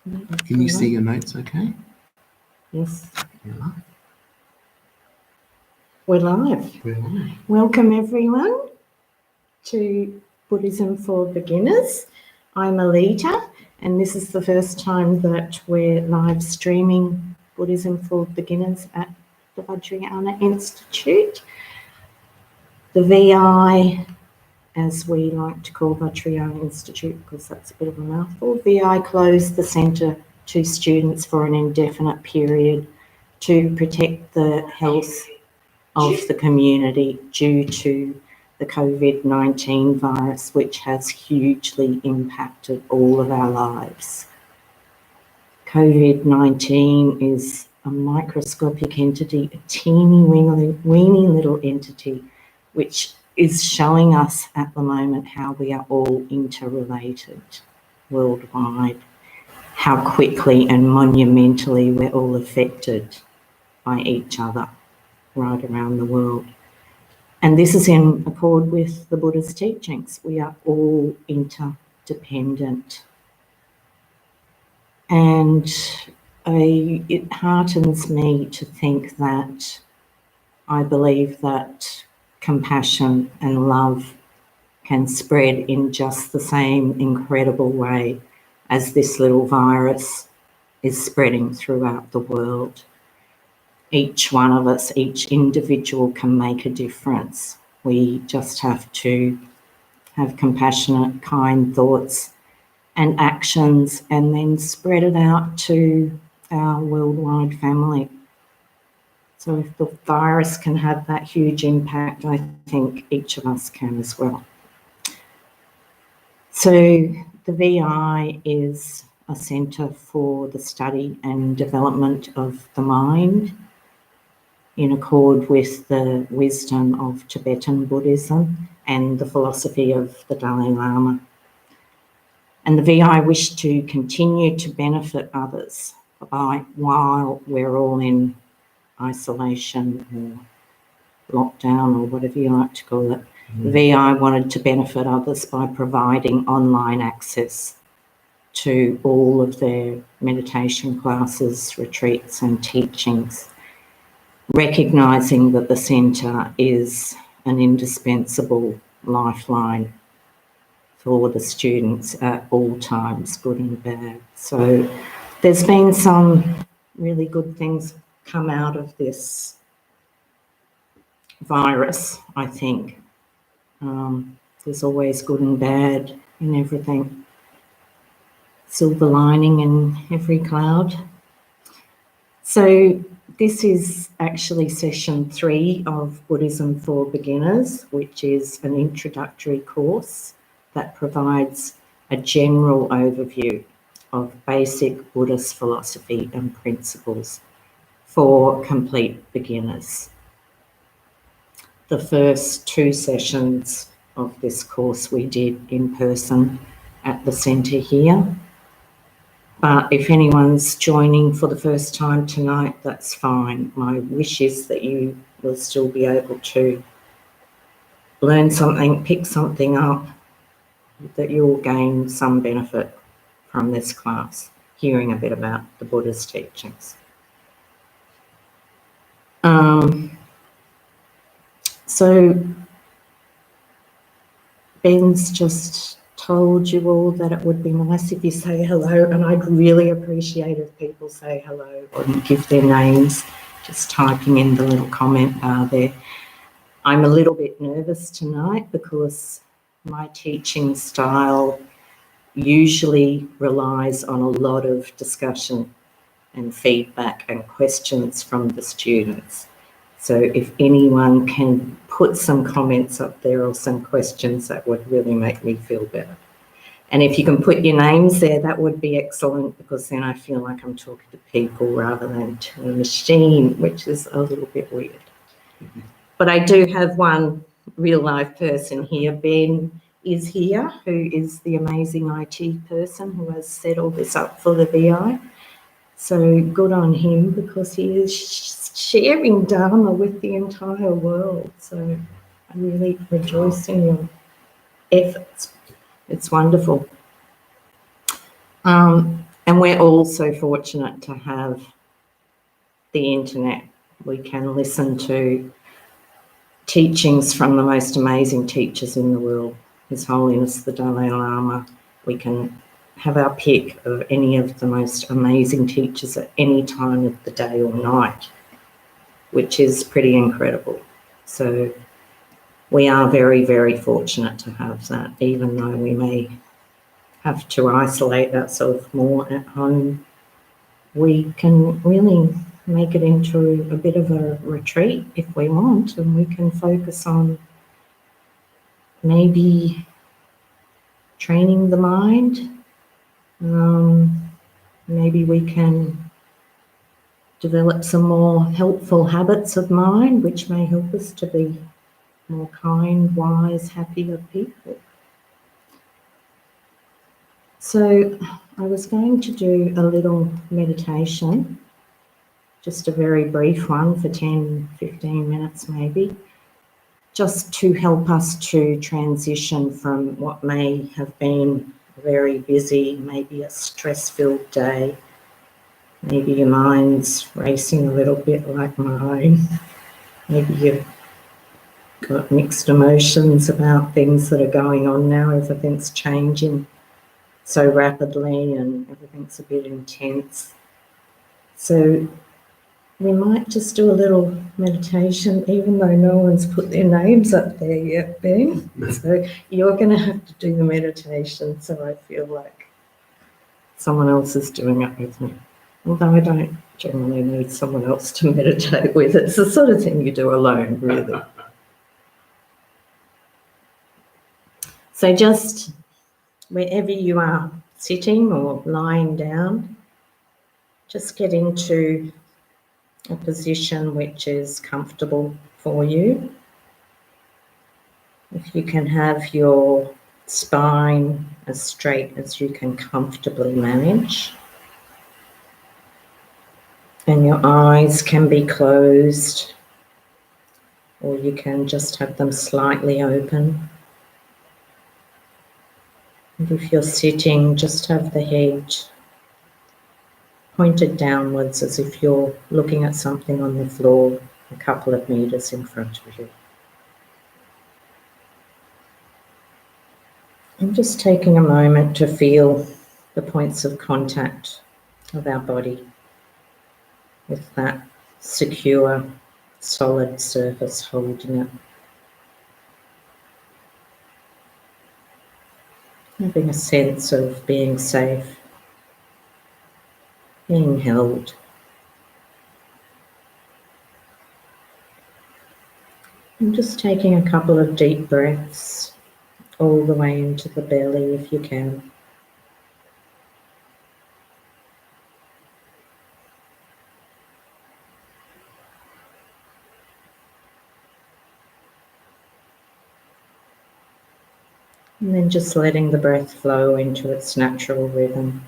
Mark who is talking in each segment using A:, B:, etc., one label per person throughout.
A: Can you see your notes okay?
B: Yes.
A: You're live.
B: We're live.
A: We're live.
B: Welcome everyone to Buddhism for Beginners. I'm Alita, and this is the first time that we're live streaming Buddhism for Beginners at the Vajrayana Institute. The VI, as we like to call Vajrayana Institute because that's a bit of a mouthful, VI closed the centre to students for an indefinite period to protect the health of the community due to the COVID-19 virus, which has hugely impacted all of our lives. COVID-19 is a microscopic entity, a teeny weeny little entity, which is showing us at the moment how we are all interrelated worldwide, how quickly and monumentally we're all affected by each other right around the world. And this is in accord with the Buddha's teachings. We are all interdependent. And it heartens me to think that I believe that compassion and love can spread in just the same incredible way as this little virus is spreading throughout the world. Each one of us, each individual can make a difference. We just have to have compassionate, kind thoughts and actions and then spread it out to our worldwide family. So if the virus can have that huge impact, I think each of us can as well. So the VI is a centre for the study and development of the mind in accord with the wisdom of Tibetan Buddhism and the philosophy of the Dalai Lama. And the VI wish to continue to benefit others while we're all in isolation or lockdown or whatever you like to call it. The VI wanted to benefit others by providing online access to all of their meditation classes, retreats and teachings, recognising that the centre is an indispensable lifeline for the students at all times, good and bad. So there's been some really good things come out of this virus, I think. There's always good and bad in everything. Silver lining in every cloud. So this is actually session 3 of Buddhism for Beginners, which is an introductory course that provides a general overview of basic Buddhist philosophy and principles for complete beginners. The first 2 sessions of this course we did in person at the centre here. But if anyone's joining for the first time tonight, that's fine. My wish is that you will still be able to learn something, pick something up, that you'll gain some benefit from this class, hearing a bit about the Buddha's teachings. So Ben's just told you all that it would be nice if you say hello, and I'd really appreciate if people say hello or give their names, just typing in the little comment bar there. I'm a little bit nervous tonight because my teaching style usually relies on a lot of discussion and feedback and questions from the students. So if anyone can put some comments up there or some questions, that would really make me feel better. And if you can put your names there, that would be excellent, because then I feel like I'm talking to people rather than to a machine, which is a little bit weird. But I do have one real life person here. Ben is here, who is the amazing IT person who has set all this up for the VI. So good on him, because he is sharing Dharma with the entire world. So I really rejoice in your efforts. It's wonderful. And we're also fortunate to have the internet. We can listen to teachings from the most amazing teachers in the world. His Holiness the Dalai Lama. We can have our pick of any of the most amazing teachers at any time of the day or night, which is pretty incredible. So we are very, very fortunate to have that, even though we may have to isolate ourselves more at home. We can really make it into a bit of a retreat if we want, and we can focus on maybe training the mind. Maybe we can develop some more helpful habits of mind, which may help us to be more kind, wise, happier people. So I was going to do a little meditation, just a very brief one for 10, 15 minutes maybe, just to help us to transition from what may have been a very busy, maybe a stress-filled day. Maybe your mind's racing a little bit like mine. Maybe you've got mixed emotions about things that are going on now. Everything's changing so rapidly and everything's a bit intense. So we might just do a little meditation, even though no one's put their names up there yet, Ben. So you're going to have to do the meditation, so I feel like someone else is doing it with me. Although I don't generally need someone else to meditate with. It's the sort of thing you do alone, really. So just wherever you are sitting or lying down, just get into a position which is comfortable for you. If you can have your spine as straight as you can comfortably manage, and your eyes can be closed, or you can just have them slightly open. And if you're sitting, just have the head pointed downwards as if you're looking at something on the floor a couple of meters in front of you. And just taking a moment to feel the points of contact of our body with that secure, solid surface holding it. Having a sense of being safe, being held. And just taking a couple of deep breaths all the way into the belly if you can. And then just letting the breath flow into its natural rhythm.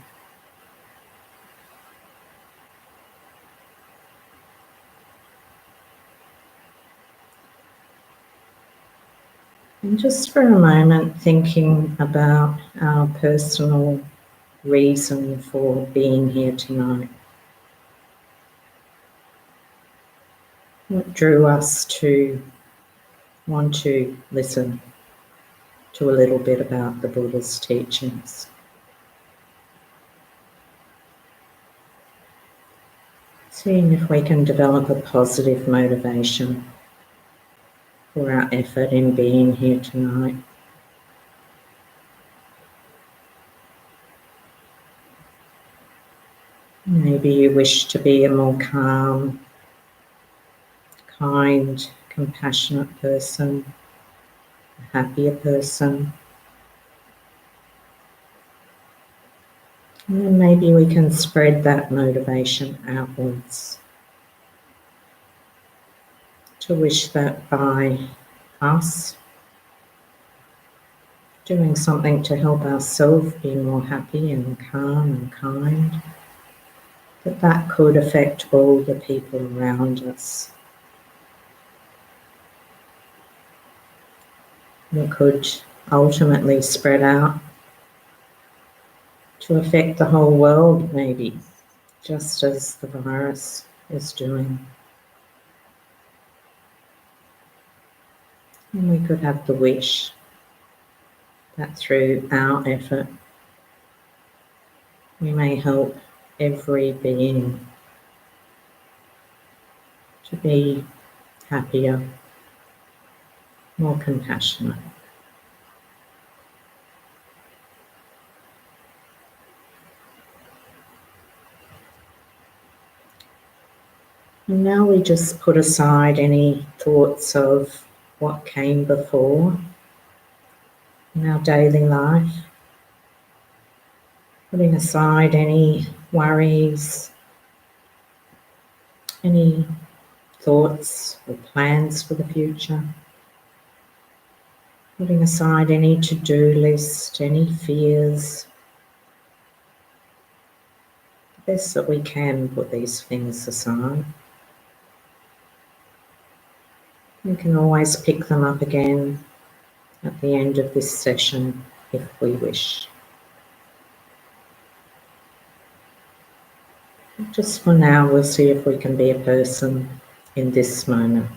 B: And just for a moment thinking about our personal reason for being here tonight. What drew us to want to listen to a little bit about the Buddha's teachings? Seeing if we can develop a positive motivation for our effort in being here tonight. Maybe you wish to be a more calm, kind, compassionate person, a happier person. And then maybe we can spread that motivation outwards to wish that by us doing something to help ourselves be more happy and calm and kind, that could affect all the people around us. It could ultimately spread out to affect the whole world, maybe, just as the virus is doing. And we could have the wish that through our effort, we may help every being to be happier, more compassionate. And now we just put aside any thoughts of what came before in our daily life, putting aside any worries, any thoughts or plans for the future, putting aside any to-do list, any fears. The best that we can put these things aside. We can always pick them up again at the end of this session if we wish. Just for now, we'll see if we can be a person in this moment.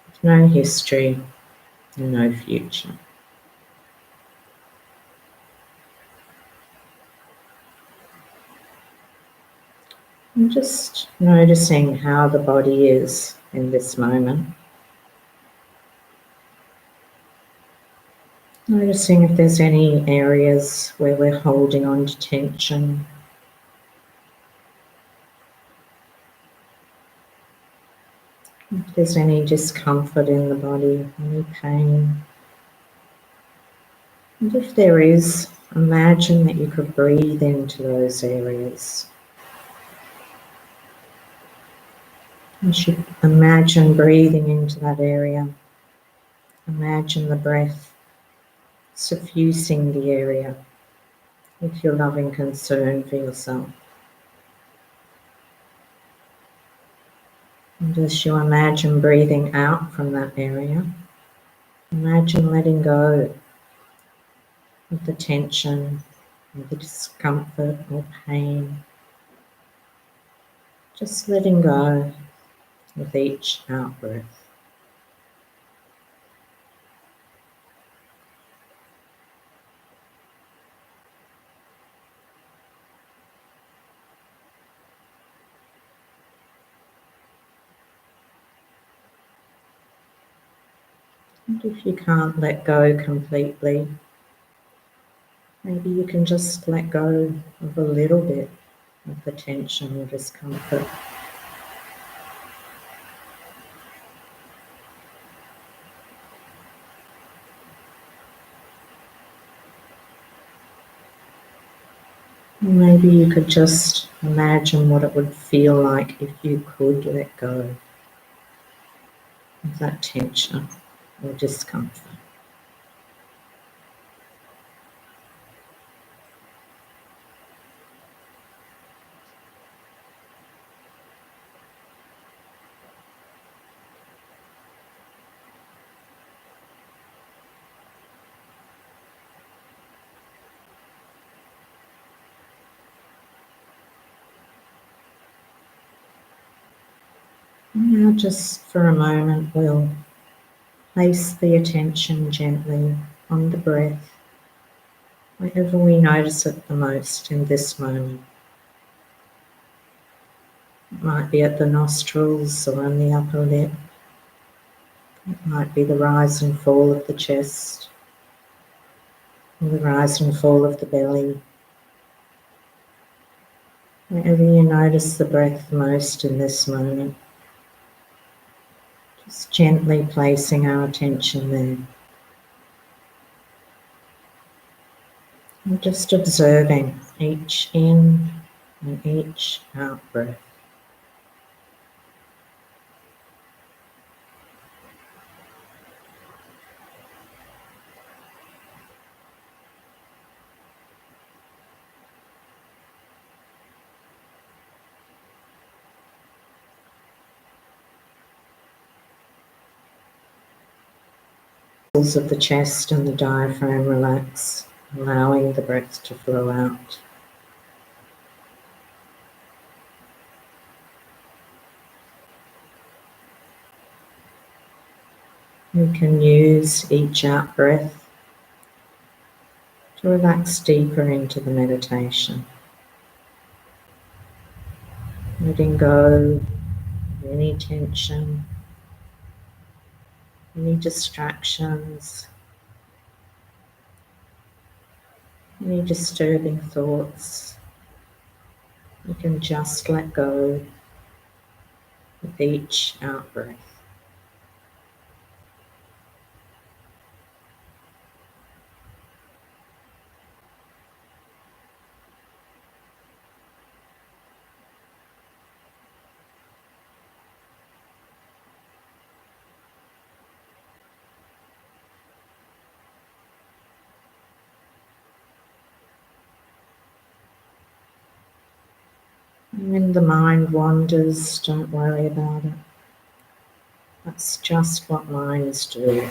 B: With no history and no future. And just noticing how the body is in this moment. Noticing if there's any areas where we're holding on to tension. If there's any discomfort in the body, any pain. And if there is, imagine that you could breathe into those areas. You should imagine breathing into that area. Imagine the breath suffusing the area with your loving concern for yourself. And as you imagine breathing out from that area, imagine letting go of the tension, of the discomfort or pain. Just letting go with each out-breath. And if you can't let go completely, maybe you can just let go of a little bit of the tension or discomfort. Maybe you could just imagine what it would feel like if you could let go of that tension or discomfort. Now just for a moment we'll place the attention gently on the breath, wherever we notice it the most in this moment. It might be at the nostrils or on the upper lip. It might be the rise and fall of the chest, or the rise and fall of the belly. Wherever you notice the breath most in this moment, just gently placing our attention there. And just observing each in and each out breath. Of the chest and the diaphragm relax. allowing the breath to flow out. You can use each out breath to relax deeper into the meditation, letting go of any tension, any distractions, any disturbing thoughts. You can just let go with each out breath. And when the mind wanders, don't worry about it. That's just what minds do.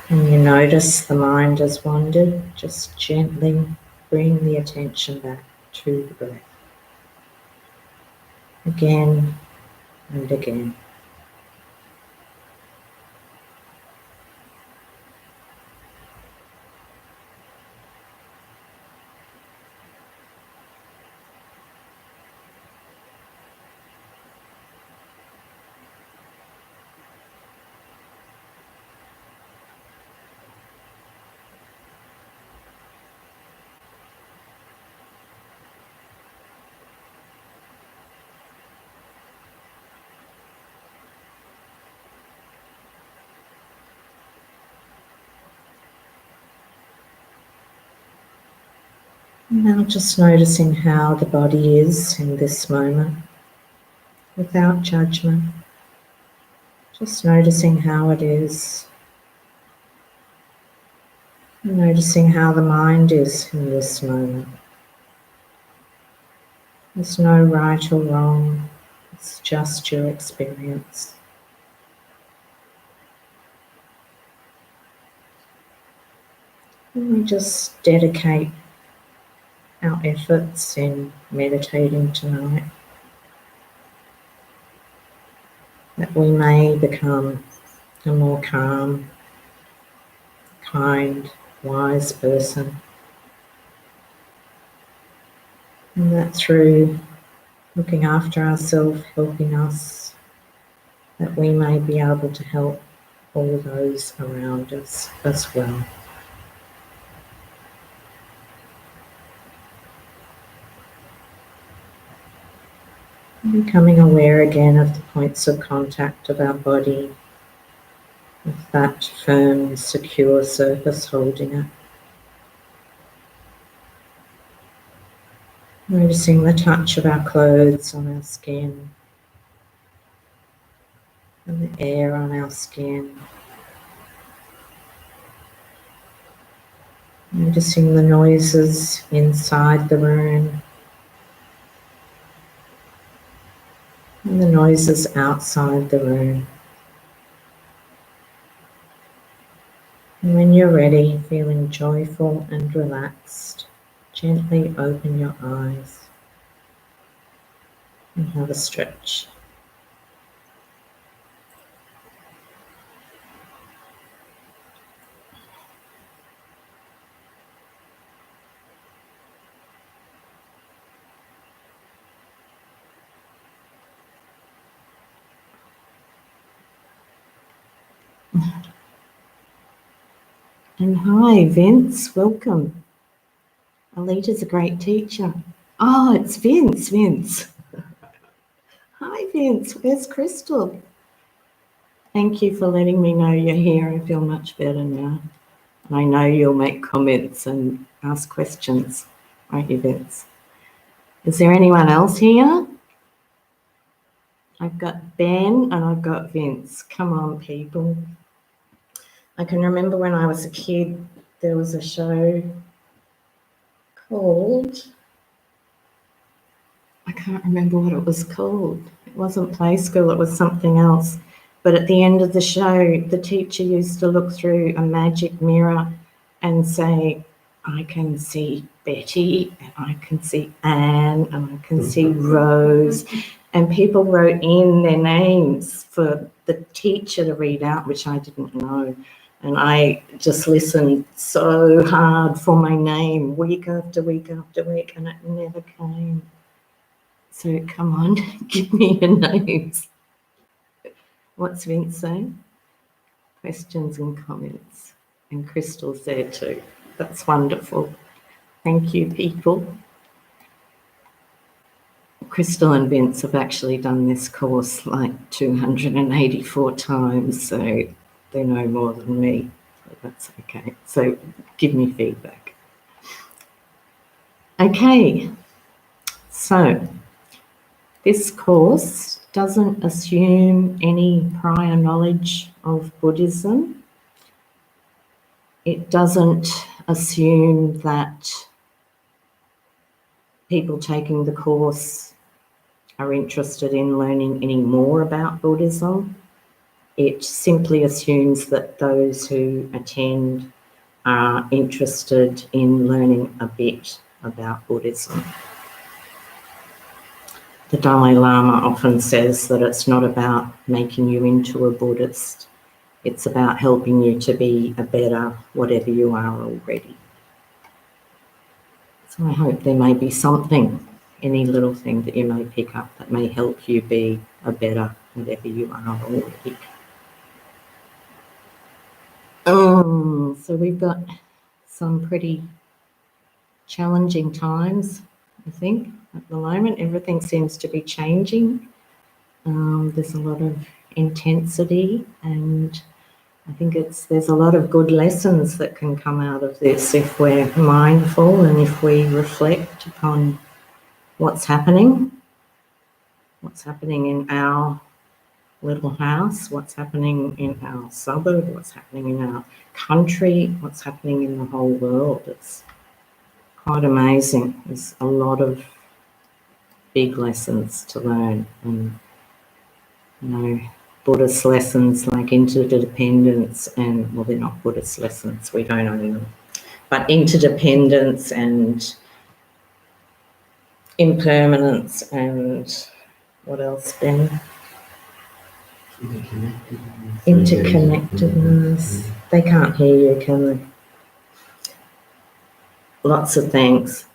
B: When you notice the mind has wandered, just gently bring the attention back to the breath. Again and again. Now just noticing how the body is in this moment, without judgment. Just noticing how it is. Noticing how the mind is in this moment. There's no right or wrong, it's just your experience. And we just dedicate our efforts in meditating tonight, that we may become a more calm, kind, wise person, and that through looking after ourselves, helping us, that we may be able to help all those around us as well. Becoming aware again of the points of contact of our body, with that firm, secure surface holding it. Noticing the touch of our clothes on our skin, and the air on our skin. Noticing the noises inside the room, and the noises outside the room. And when you're ready, feeling joyful and relaxed, gently open your eyes and have a stretch. And hi, Vince, welcome. Alita's a great teacher. Oh, it's Vince. Hi, Vince, where's Crystal? Thank you for letting me know you're here. I feel much better now. And I know you'll make comments and ask questions, won't you, Vince? Is there anyone else here? I've got Ben and I've got Vince. Come on, people. I can remember when I was a kid, there was a show called, I can't remember what it was called. It wasn't Play School, it was something else. But at the end of the show, the teacher used to look through a magic mirror and say, I can see Betty, and I can see Anne, and I can see Rose. And people wrote in their names for the teacher to read out, which I didn't know. And I just listened so hard for my name week after week after week, and it never came. So come on, give me your names. What's Vince saying? Questions and comments. And Crystal's there too. That's wonderful. Thank you, people. Crystal and Vince have actually done this course like 284 times, so they know more than me. So that's okay. So give me feedback. Okay, so this course doesn't assume any prior knowledge of Buddhism. It doesn't assume that people taking the course are interested in learning any more about Buddhism. It simply assumes that those who attend are interested in learning a bit about Buddhism. The Dalai Lama often says that it's not about making you into a Buddhist. It's about helping you to be a better whatever you are already. So I hope there may be something, any little thing that you may pick up that may help you be a better whatever you are already. So we've got some pretty challenging times, I think, at the moment. Everything seems to be changing. There's a lot of intensity, and I think there's a lot of good lessons that can come out of this if we're mindful and if we reflect upon what's happening in our little house, what's happening in our suburb, what's happening in our country, what's happening in the whole world. It's quite amazing. There's a lot of big lessons to learn, and Buddhist lessons like interdependence and, well, they're not Buddhist lessons, we don't own them, but interdependence and impermanence and what else, Ben? Interconnectedness. They can't hear you, can they? Lots of things.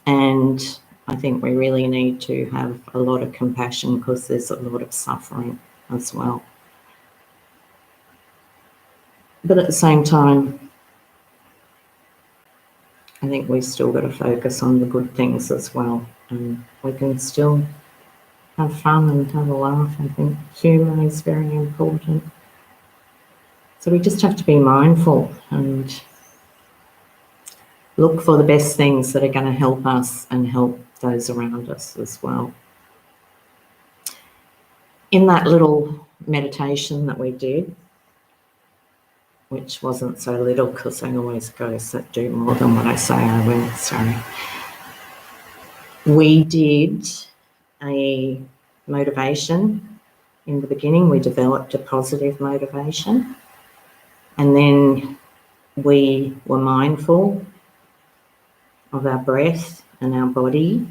B: And I think we really need to have a lot of compassion because there's a lot of suffering as well. But at the same time, I think we've still got to focus on the good things as well. And we can still have fun and have a laugh. I think humour is very important. So we just have to be mindful and look for the best things that are going to help us and help those around us as well. In that little meditation that we did, which wasn't so little because I always do more than what I say I will, sorry. We did a motivation in the beginning. We developed a positive motivation, and then we were mindful of our breath and our body,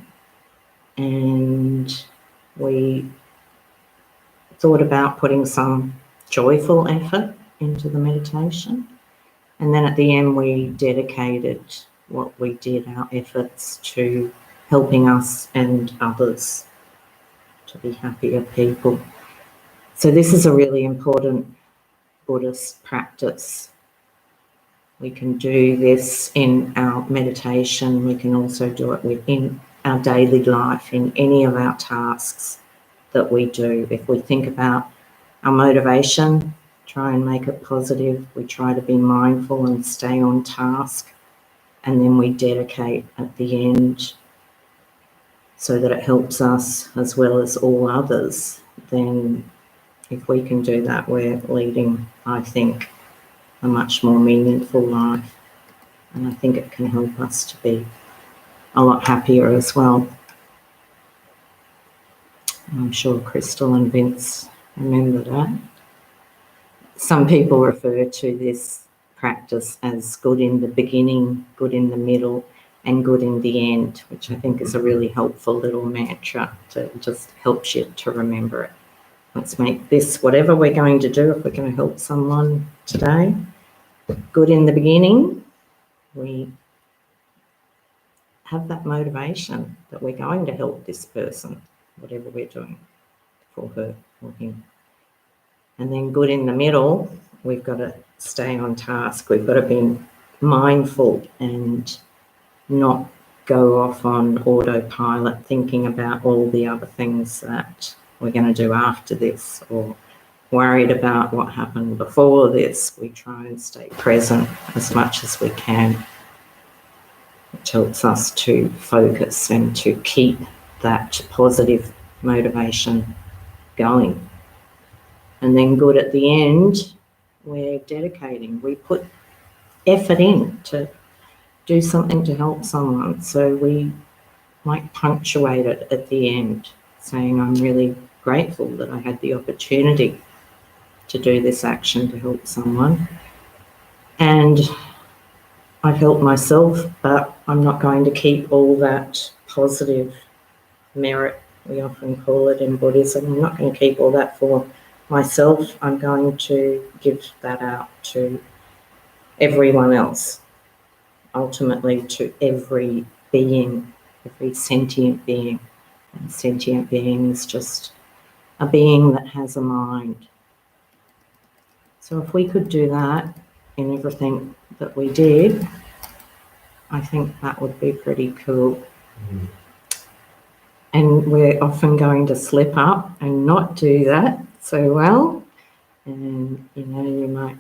B: and we thought about putting some joyful effort into the meditation. And then at the end, we dedicated what we did, our efforts, to helping us and others to be happier people. So this is a really important Buddhist practice. We can do this in our meditation. We can also do it within our daily life, in any of our tasks that we do. If we think about our motivation, try and make it positive. We try to be mindful and stay on task. And then we dedicate at the end so that it helps us as well as all others. Then if we can do that, we're leading, I think, a much more meaningful life. And I think it can help us to be a lot happier as well. I'm sure Crystal and Vince remember that. Some people refer to this practice as good in the beginning, good in the middle, and good in the end, which I think is a really helpful little mantra that just helps you to remember it. Let's make this, whatever we're going to do, if we're going to help someone today, good in the beginning. We have that motivation that we're going to help this person, whatever we're doing for her or him. And then good in the middle, we've got to stay on task. We've got to be mindful and not go off on autopilot thinking about all the other things that we're going to do after this, or worried about what happened before this. We try and stay present as much as we can, which helps us to focus and to keep that positive motivation going. And then good at the end, we're dedicating. We put effort in to do something to help someone. So we might punctuate it at the end, saying, I'm really grateful that I had the opportunity to do this action to help someone. And I've helped myself, but I'm not going to keep all that positive merit, we often call it in Buddhism. I'm not going to keep all that for myself. I'm going to give that out to everyone else, ultimately to every being, every sentient being. And sentient being is just a being that has a mind. So if we could do that in everything that we did, I think that would be pretty cool. Mm. And we're often going to slip up and not do that so well. And, you know, you might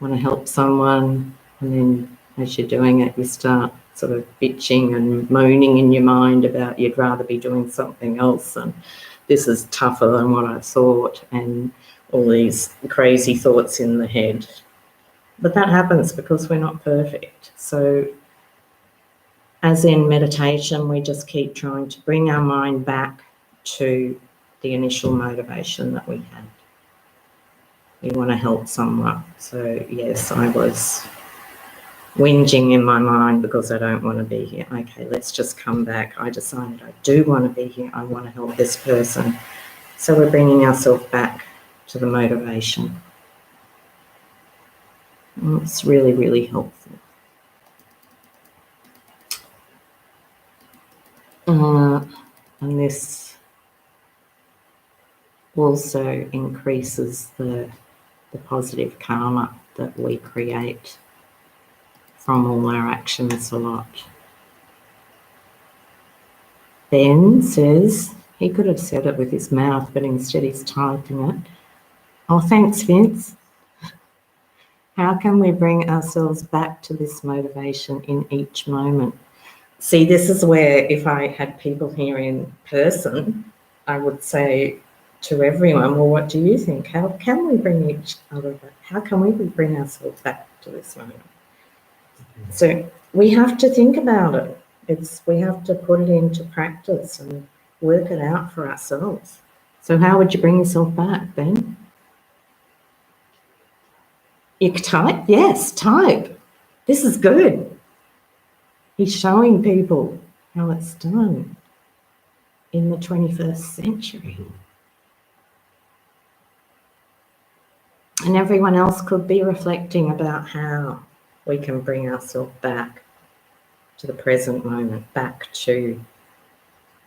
B: want to help someone, and then as you're doing it, you start sort of bitching and moaning in your mind about you'd rather be doing something else, and this is tougher than what I thought, and all these crazy thoughts in the head. But that happens because we're not perfect. So as in meditation, we just keep trying to bring our mind back to the initial motivation that we had. We want to help someone. So yes, I was whinging in my mind because I don't want to be here. Okay, let's just come back. I decided I do want to be here. I want to help this person. So we're bringing ourselves back to the motivation. And it's really, really helpful. And this also increases the positive karma that we create from all our actions a lot. Ben says, he could have said it with his mouth, but instead he's typing it. Oh, thanks, Vince. How can we bring ourselves back to this motivation in each moment? See, this is where if I had people here in person, I would say to everyone, well, what do you think? How can we bring each other back? How can we bring ourselves back to this moment? So we have to think about it. We have to put it into practice and work it out for ourselves. So how would you bring yourself back, Ben? You type? Yes, type. This is good. He's showing people how it's done in the 21st century. And everyone else could be reflecting about how we can bring ourselves back to the present moment, back to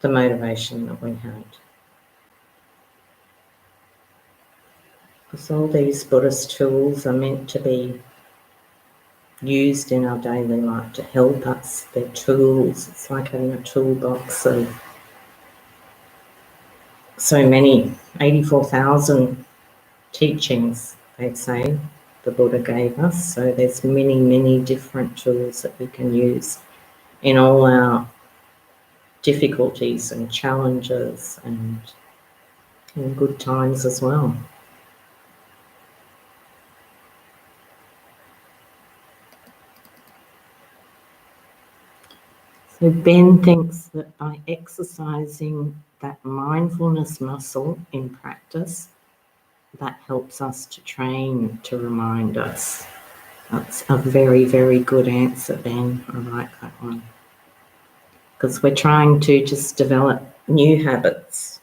B: the motivation that we had. Because all these Buddhist tools are meant to be used in our daily life to help us. They're tools. It's like having a toolbox of so many, 84,000 teachings, they say, the Buddha gave us. So there's many, many different tools that we can use in all our difficulties and challenges and in good times as well. So Ben thinks that by exercising that mindfulness muscle in practice, that helps us to train to remind us That's a very, very good answer, Ben. I like that one. Because we're trying to just develop new habits.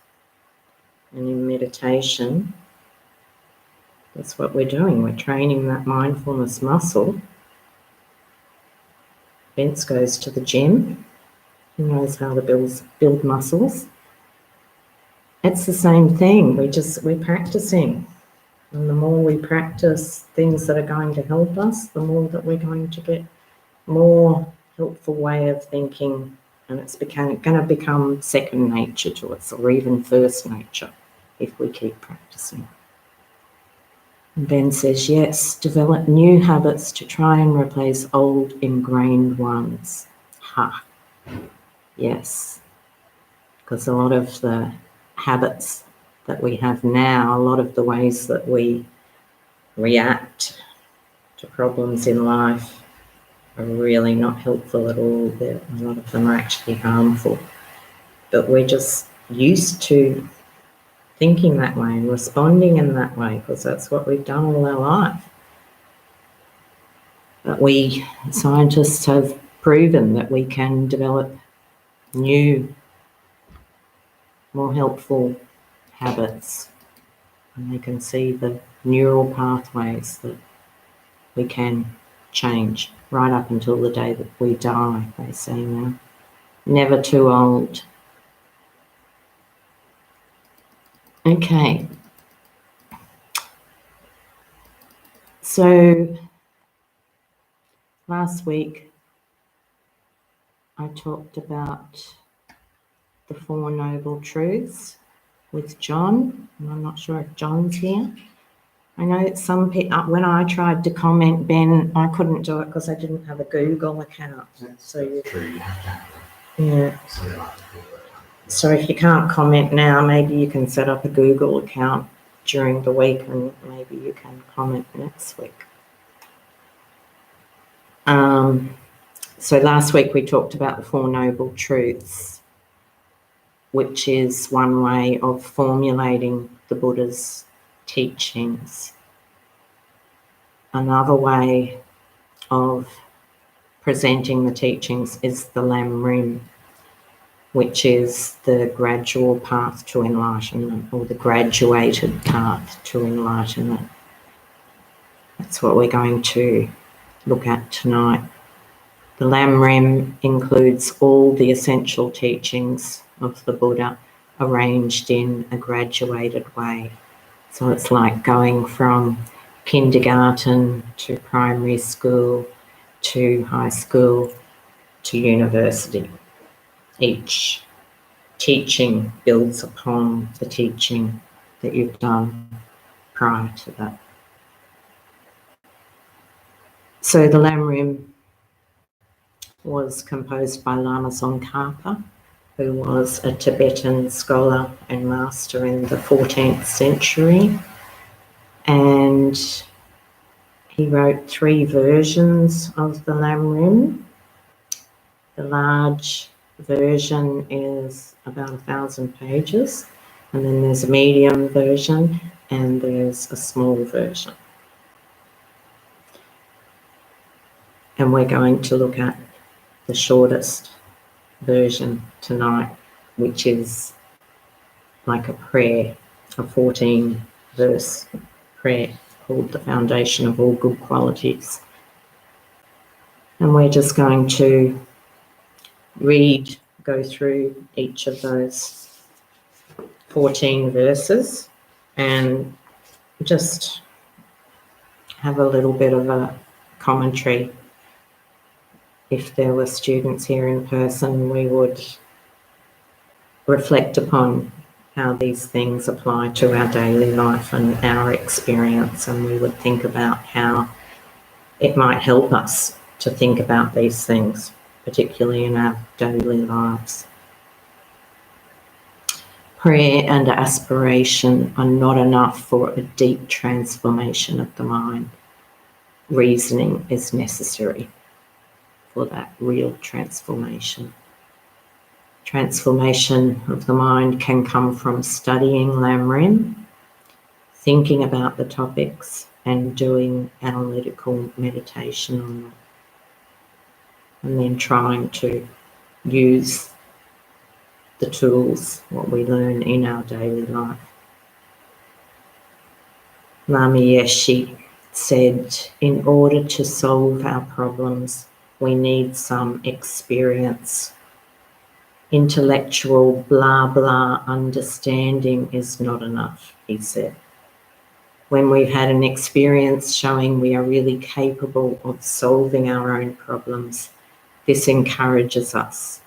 B: And in meditation, that's what we're doing. We're training that mindfulness muscle. Vince goes to the gym. He knows how to build muscles. It's the same thing. We're practicing. And the more we practice things that are going to help us, the more that we're going to get more helpful way of thinking, and it's going to become second nature to us, or even first nature, if we keep practicing. And Ben says, yes, develop new habits to try and replace old ingrained ones. Ha, yes, because a lot of the habits that we have now, a lot of the ways that we react to problems in life are really not helpful at all. A lot of them are actually harmful. But we're just used to thinking that way and responding in that way because that's what we've done all our life. But we scientists have proven that we can develop new, more helpful habits, and we can see the neural pathways that we can change right up until the day that we die, they say now. Never too old. Okay. So last week I talked about the Four Noble Truths with John, and I'm not sure if John's here. I know some people, when I tried to comment, Ben, I couldn't do it because I didn't have a Google account. So you have to have it. Yeah. So if you can't comment now, maybe you can set up a Google account during the week and maybe you can comment next week. So last week we talked about the Four Noble Truths, which is one way of formulating the Buddha's teachings. Another way of presenting the teachings is the Lam Rim, which is the gradual path to enlightenment, or the graduated path to enlightenment. That's what we're going to look at tonight. The Lam Rim includes all the essential teachings of the Buddha arranged in a graduated way. So it's like going from kindergarten to primary school to high school to university. Each teaching builds upon the teaching that you've done prior to that. So the Lam Rim was composed by Lama Tsongkhapa, who was a Tibetan scholar and master in the 14th century. And he wrote 3 versions of the Lam Rim. The large version is about 1,000 pages, and then there's a medium version and there's a small version. And we're going to look at the shortest version tonight, which is like a prayer, a 14-verse prayer called the Foundation of All Good Qualities. And we're just going to go through each of those 14 verses and just have a little bit of a commentary. If there were students here in person, we would reflect upon how these things apply to our daily life and our experience, and we would think about how it might help us to think about these things, particularly in our daily lives. Prayer and aspiration are not enough for a deep transformation of the mind. Reasoning is necessary for that real transformation. Transformation of the mind can come from studying Lam Rim, thinking about the topics, and doing analytical meditation on it, and then trying to use the tools, what we learn in our daily life. Lama Yeshe said, in order to solve our problems, we need some experience. Intellectual blah blah understanding is not enough, he said. When we've had an experience showing we are really capable of solving our own problems, this encourages us.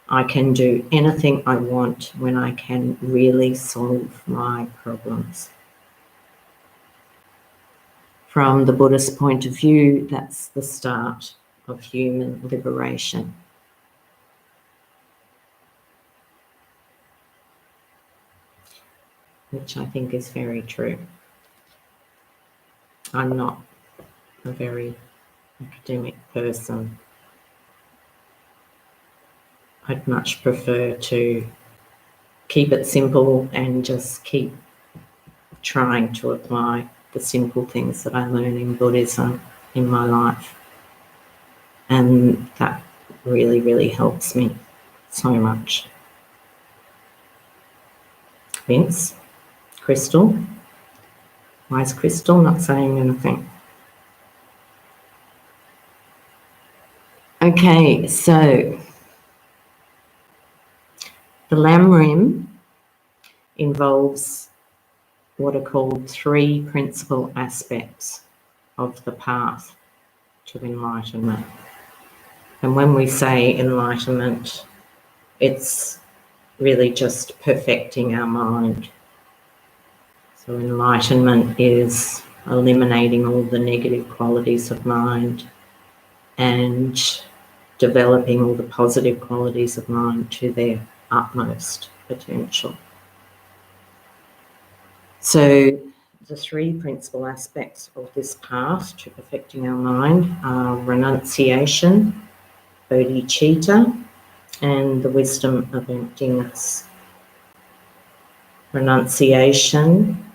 B: I can do anything I want when I can really solve my problems. From the Buddhist point of view, that's the start of human liberation. Which I think is very true. I'm not a very academic person. I'd much prefer to keep it simple and just keep trying to apply the simple things that I learn in Buddhism in my life. And that really, really helps me so much. Vince? Crystal? Why is Crystal not saying anything? Okay, so the Lamrim involves what are called 3 principal aspects of the path to enlightenment. And when we say enlightenment, it's really just perfecting our mind. So enlightenment is eliminating all the negative qualities of mind and developing all the positive qualities of mind to their utmost potential. So the 3 principal aspects of this path to perfecting our mind are renunciation, bodhicitta, and the wisdom of emptiness. Renunciation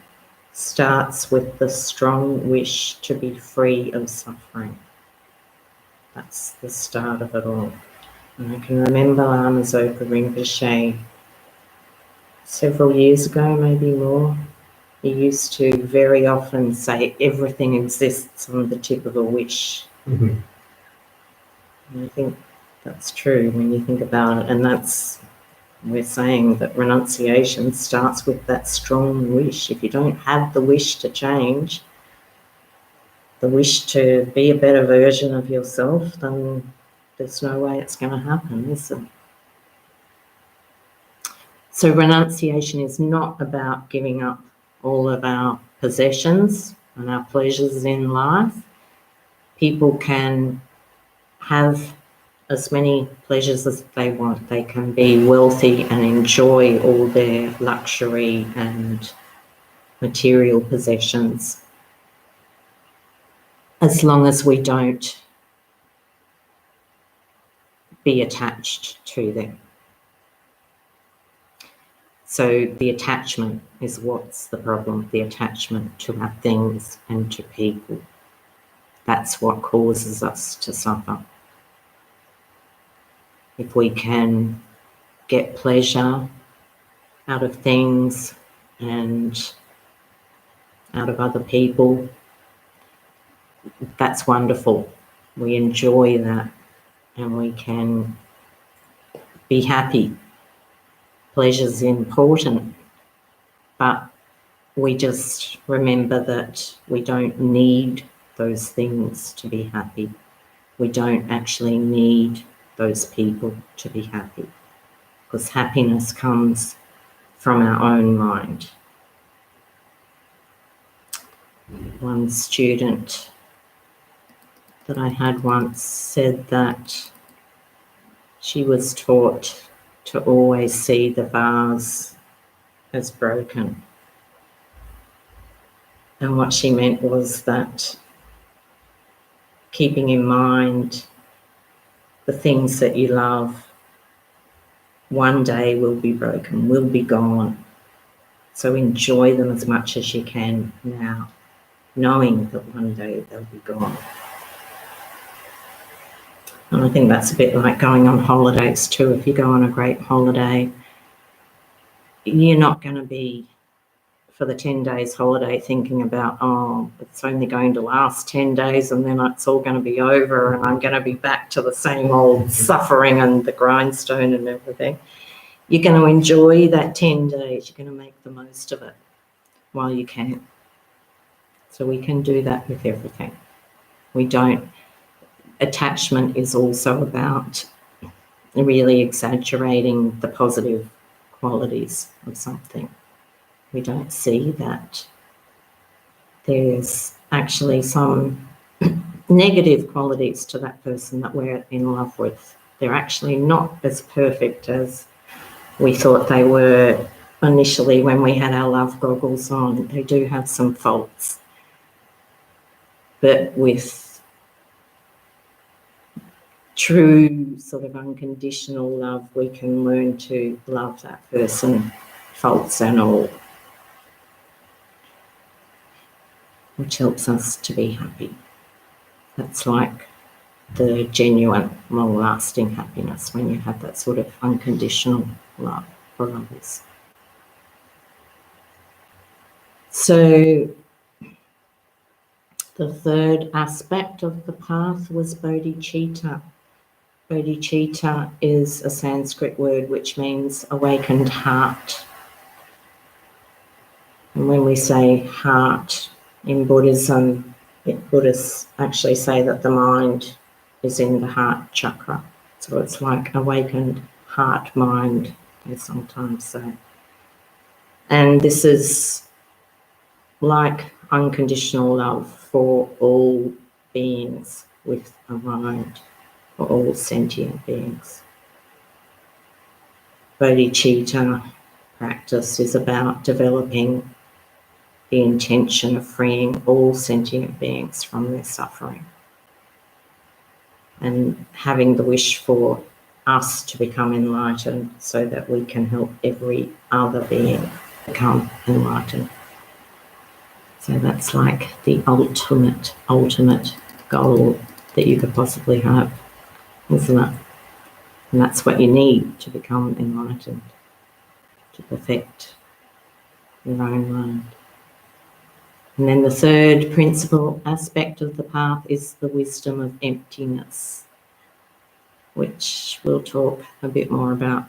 B: starts with the strong wish to be free of suffering. That's the start of it all. And I can remember Lama Zopa Rinpoche several years ago, maybe more. He used to very often say everything exists on the tip of a wish. Mm-hmm. And I think that's true when you think about it. And we're saying that renunciation starts with that strong wish. If you don't have the wish to change, the wish to be a better version of yourself, then there's no way it's going to happen, is it? So renunciation is not about giving up all of our possessions and our pleasures in life. People can have as many pleasures as they want. They can be wealthy and enjoy all their luxury and material possessions, as long as we don't be attached to them. So the attachment is what's the problem, the attachment to our things and to people. That's what causes us to suffer. If we can get pleasure out of things and out of other people, that's wonderful. We enjoy that and we can be happy. Pleasure's important, but we just remember that we don't need those things to be happy. We don't actually need those people to be happy, because happiness comes from our own mind. One student that I had once said that she was taught to always see the vase as broken. And what she meant was that keeping in mind the things that you love one day will be broken, will be gone. So enjoy them as much as you can now. knowing that one day they'll be gone. And I think that's a bit like going on holidays too. If you go on a great holiday, you're not going to be, for the 10 days holiday, thinking about, oh, it's only going to last 10 days and then it's all going to be over and I'm going to be back to the same old suffering and the grindstone and everything. You're going to enjoy that 10 days. You're going to make the most of it while you can. So we can do that with everything. We don't. Attachment is also about really exaggerating the positive qualities of something. We don't see that there's actually some negative qualities to that person that we're in love with. They're actually not as perfect as we thought they were initially when we had our love goggles on. They do have some faults. But with true sort of unconditional love, we can learn to love that person, faults and all, which helps us to be happy. That's like the genuine, long-lasting happiness, when you have that sort of unconditional love for others. So the third aspect of the path was bodhicitta. Bodhicitta is a Sanskrit word which means awakened heart. And when we say heart in Buddhism, Buddhists actually say that the mind is in the heart chakra. So it's like awakened heart, mind, they sometimes say. And this is like unconditional love for all beings with a mind, for all sentient beings. Bodhicitta practice is about developing the intention of freeing all sentient beings from their suffering and having the wish for us to become enlightened so that we can help every other being become enlightened. So that's like the ultimate goal that you could possibly have, isn't it? And that's what you need to become enlightened, to perfect your own mind. And then the third principal aspect of the path is the wisdom of emptiness, which we'll talk a bit more about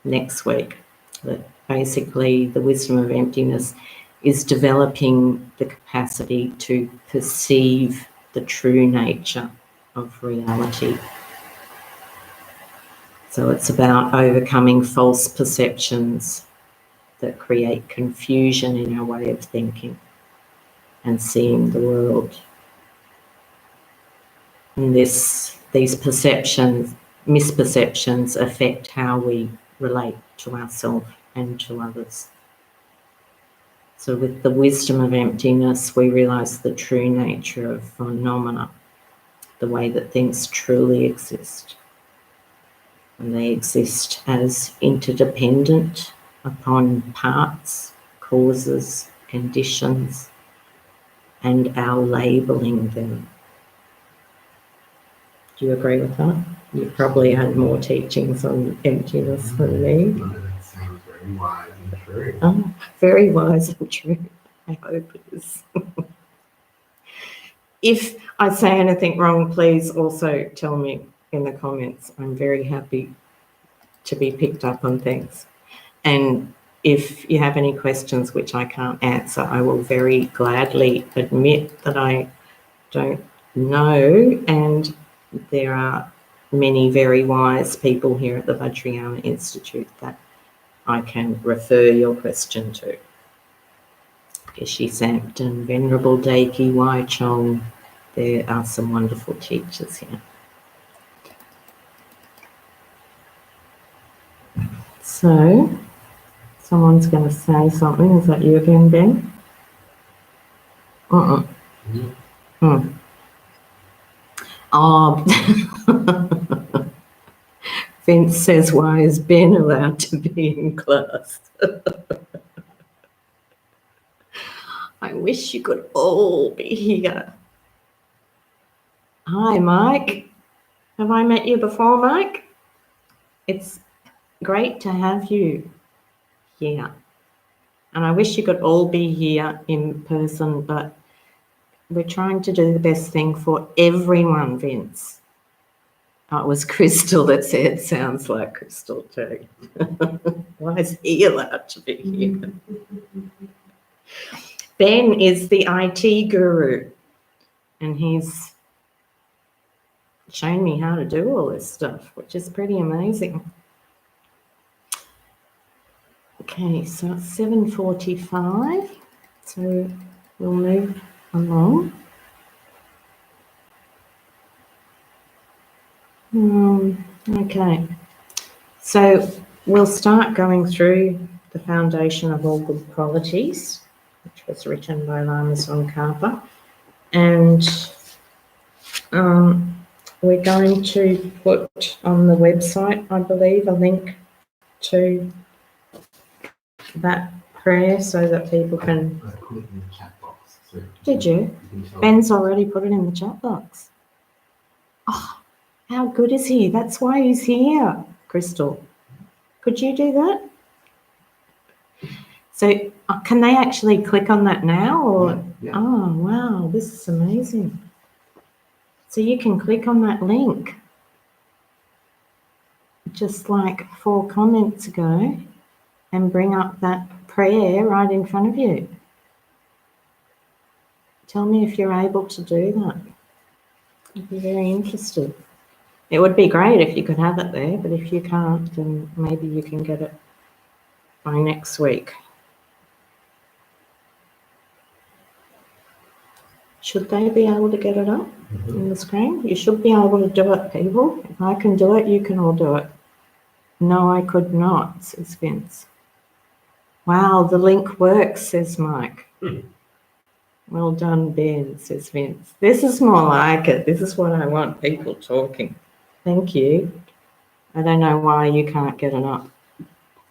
B: next week. But basically, the wisdom of emptiness is developing the capacity to perceive the true nature of reality. So it's about overcoming false perceptions that create confusion in our way of thinking and seeing the world. And these misperceptions affect how we relate to ourselves and to others. So with the wisdom of emptiness, we realise the true nature of phenomena, the way that things truly exist. And they exist as interdependent upon parts, causes, conditions, and our labelling them. Do you agree with that? You probably had more teachings on emptiness than me.
A: No, that sounds very wise and true.
B: Oh, very wise and true. I hope it is. If I say anything wrong, please also tell me in the comments. I'm very happy to be picked up on things. And if you have any questions which I can't answer, I will very gladly admit that I don't know. And there are many very wise people here at the Vajrayana Institute that I can refer your question to. Geshe Sampton, Venerable Daiki Waichong, there are some wonderful teachers here. So, someone's going to say something. Is that you again, Ben? Oh, Vince says, why is Ben allowed to be in class? I wish you could all be here. Hi, Mike. Have I met you before, Mike? It's great to have you here. And I wish you could all be here in person, but we're trying to do the best thing for everyone, Vince. Oh, it was Crystal that said, sounds like Crystal too. Why is he allowed to be here? Ben is the IT guru, and he's shown me how to do all this stuff, which is pretty amazing. Okay, so it's 7:45, so we'll move along. Okay, so we'll start going through the Foundation of All Good Qualities, which was written by Lama Tsongkhapa, and we're going to put on the website, I believe, a link to that prayer so that people can...
A: I put it in the chat box. So
B: Did you? Ben's already put it in the chat box. Oh, how good is he? That's why he's here, Crystal. Could you do that? So can they actually click on that now? Or?
A: Yeah.
B: Oh, wow, this is amazing. So you can click on that link just like 4 comments ago and bring up that prayer right in front of you. Tell me if you're able to do that. I'd be very interested. It would be great if you could have it there, but if you can't, then maybe you can get it by next week. Should they be able to get it up on the screen? You should be able to do it, people. If I can do it, you can all do it. No, I could not, says Vince. Wow, the link works, says Mike. Well done, Ben, says Vince. This is more like it. This is what I want, people talking. Thank you. I don't know why you can't get it up.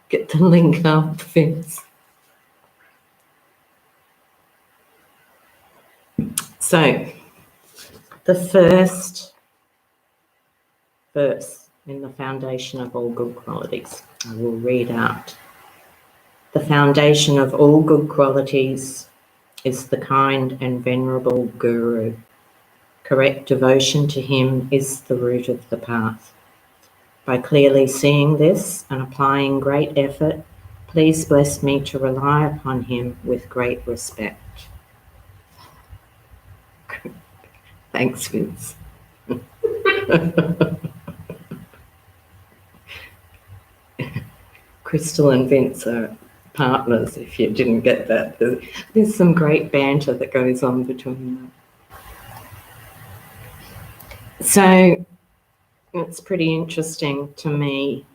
B: Get the link up, Vince. So, the first verse in the Foundation of All Good Qualities, I will read out. The foundation of all good qualities is the kind and venerable Guru. Correct devotion to him is the root of the path. By clearly seeing this and applying great effort, please bless me to rely upon him with great respect. Thanks, Vince. Crystal and Vince are partners, if you didn't get that. There's some great banter that goes on between them. So it's pretty interesting to me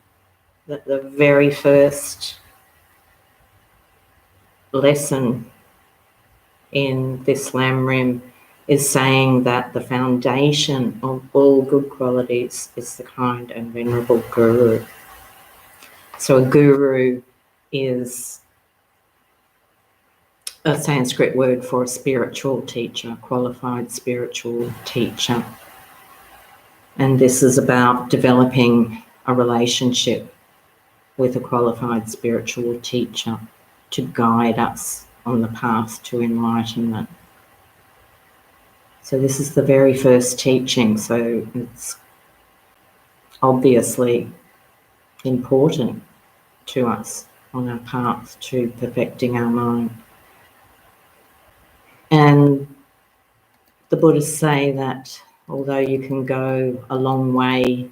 B: that the very first lesson in this Lamrim is saying that the foundation of all good qualities is the kind and venerable Guru. So a Guru is a Sanskrit word for a spiritual teacher, a qualified spiritual teacher. And this is about developing a relationship with a qualified spiritual teacher to guide us on the path to enlightenment. So this is the very first teaching, so it's obviously important to us on our path to perfecting our mind. And the Buddhists say that although you can go a long way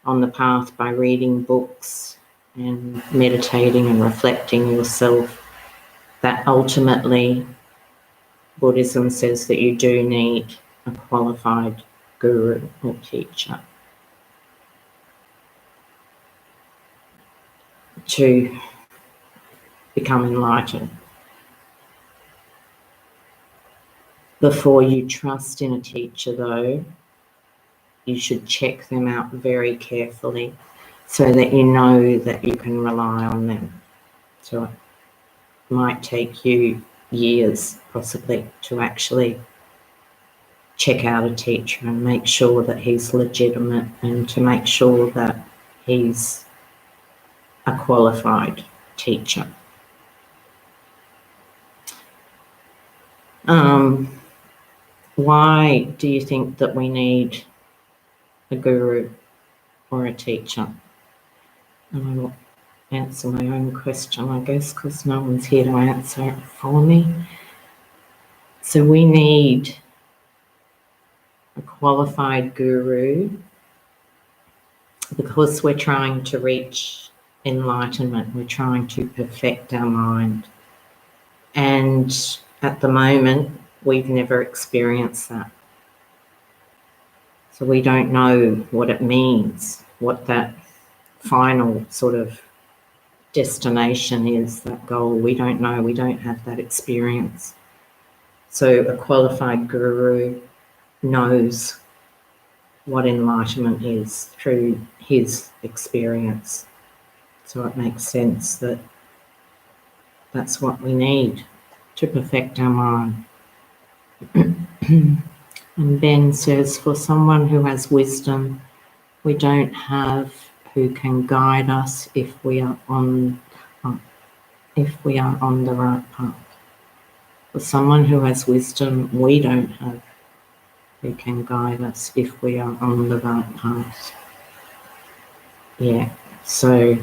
B: on the path by reading books and meditating and reflecting yourself, that ultimately Buddhism says that you do need a qualified guru or teacher to become enlightened. Before you trust in a teacher, though, you should check them out very carefully so that you know that you can rely on them. So it might take you years possibly to actually check out a teacher and make sure that he's legitimate and to make sure that he's a qualified teacher. Why do you think that we need a guru or a teacher? And I will answer my own question, I guess, because no one's here to answer it for me. So we need a qualified guru because we're trying to reach enlightenment, we're trying to perfect our mind. And at the moment, we've never experienced that. So we don't know what it means, what that final sort of destination is, that goal. We don't know, we don't have that experience. So a qualified guru knows what enlightenment is through his experience. So it makes sense that that's what we need to perfect our mind. And Ben says, for someone who has wisdom, we don't have who can guide us if we are on the right path. For someone who has wisdom, we don't have who can guide us if we are on the right path. So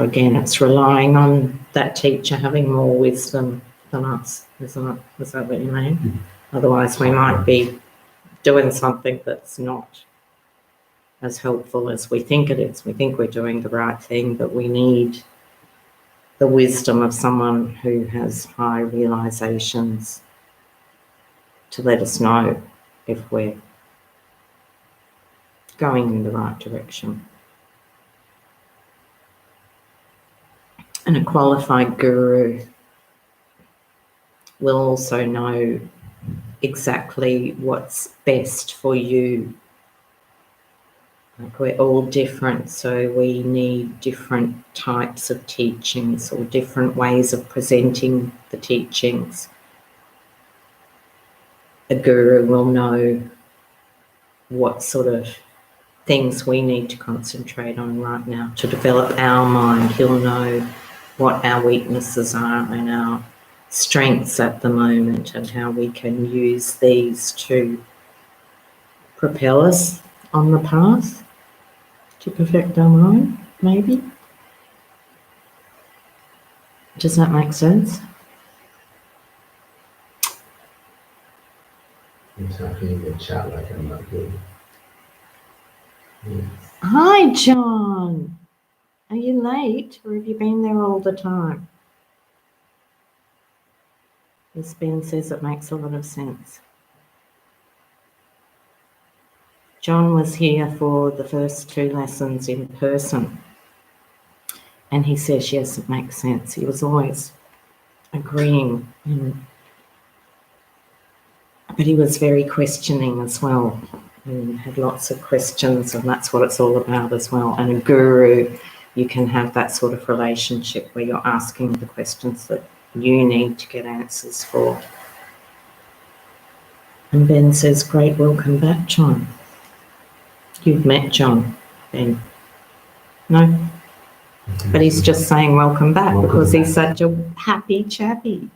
B: again, it's relying on that teacher having more wisdom than us, isn't it? Is that what you mean? Mm-hmm. Otherwise, we might be doing something that's not as helpful as we think it is. We think we're doing the right thing, but we need the wisdom of someone who has high realizations to let us know if we're going in the right direction. And a qualified guru will also know exactly what's best for you. Like, we're all different, so we need different types of teachings or different ways of presenting the teachings. A guru will know what sort of things we need to concentrate on right now to develop our mind. He'll know what our weaknesses are and our strengths at the moment and how we can use these to propel us on the path to perfect our mind, maybe. Does that make sense?
A: I'm talking in the chat like I'm not good. Yes.
B: Hi, John. Are you late or have you been there all the time? As Ben says, it makes a lot of sense. John was here for the first 2 lessons in person. And he says, yes, it makes sense. He was always agreeing. But he was very questioning as well. And had lots of questions, and that's what it's all about as well. And a guru, you can have that sort of relationship where you're asking the questions that you need to get answers for. And Ben says, great, welcome back, John. You've met John, Ben? No? Mm-hmm. But he's just saying welcome back because he's such a happy chappy.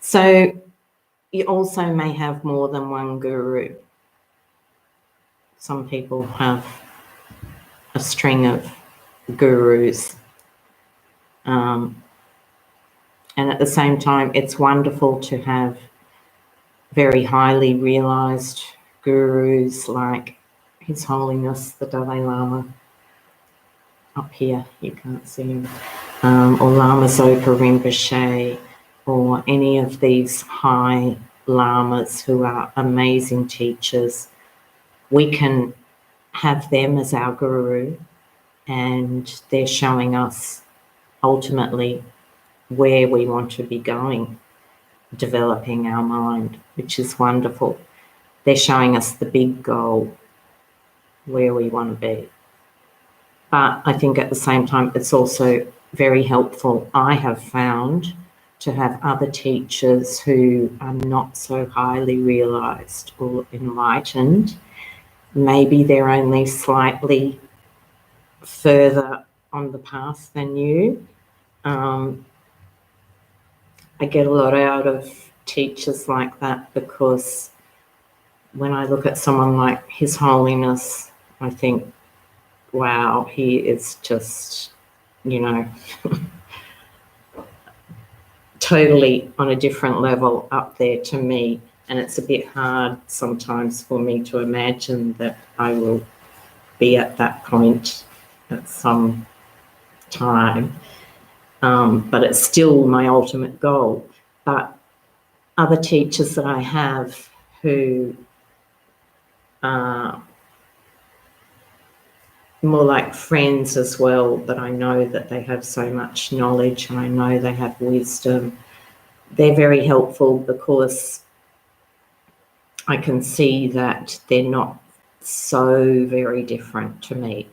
B: So you also may have more than one guru. Some people have a string of gurus. And at the same time, it's wonderful to have very highly realized gurus like His Holiness the Dalai Lama up here, you can't see him, or Lama Zopa Rinpoche, or any of these high lamas who are amazing teachers. We can have them as our guru, and they're showing us ultimately where we want to be going, developing our mind, which is wonderful. They're showing us the big goal, where we want to be. But I think at the same time, it's also very helpful, I have found, to have other teachers who are not so highly realised or enlightened. Maybe they're only slightly further on the path than you. I get a lot out of teachers like that, because when I look at someone like His Holiness, I think, wow, he is just, you know, totally on a different level up there to me. And it's a bit hard sometimes for me to imagine that I will be at that point at some time. But it's still my ultimate goal. But other teachers that I have who are more like friends as well, but I know that they have so much knowledge and I know they have wisdom, they're very helpful, because I can see that they're not so very different to me.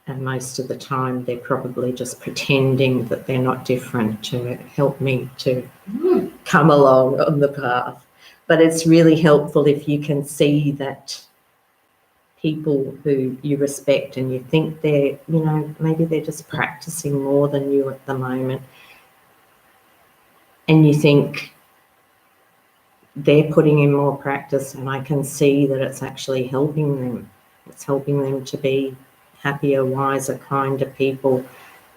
B: And most of the time they're probably just pretending that they're not different to help me to come along on the path. But it's really helpful if you can see that people who you respect and you think they're, you know, maybe they're just practicing more than you at the moment, and you think they're putting in more practice, and I can see that it's actually helping them. It's helping them to be happier, wiser, kinder people.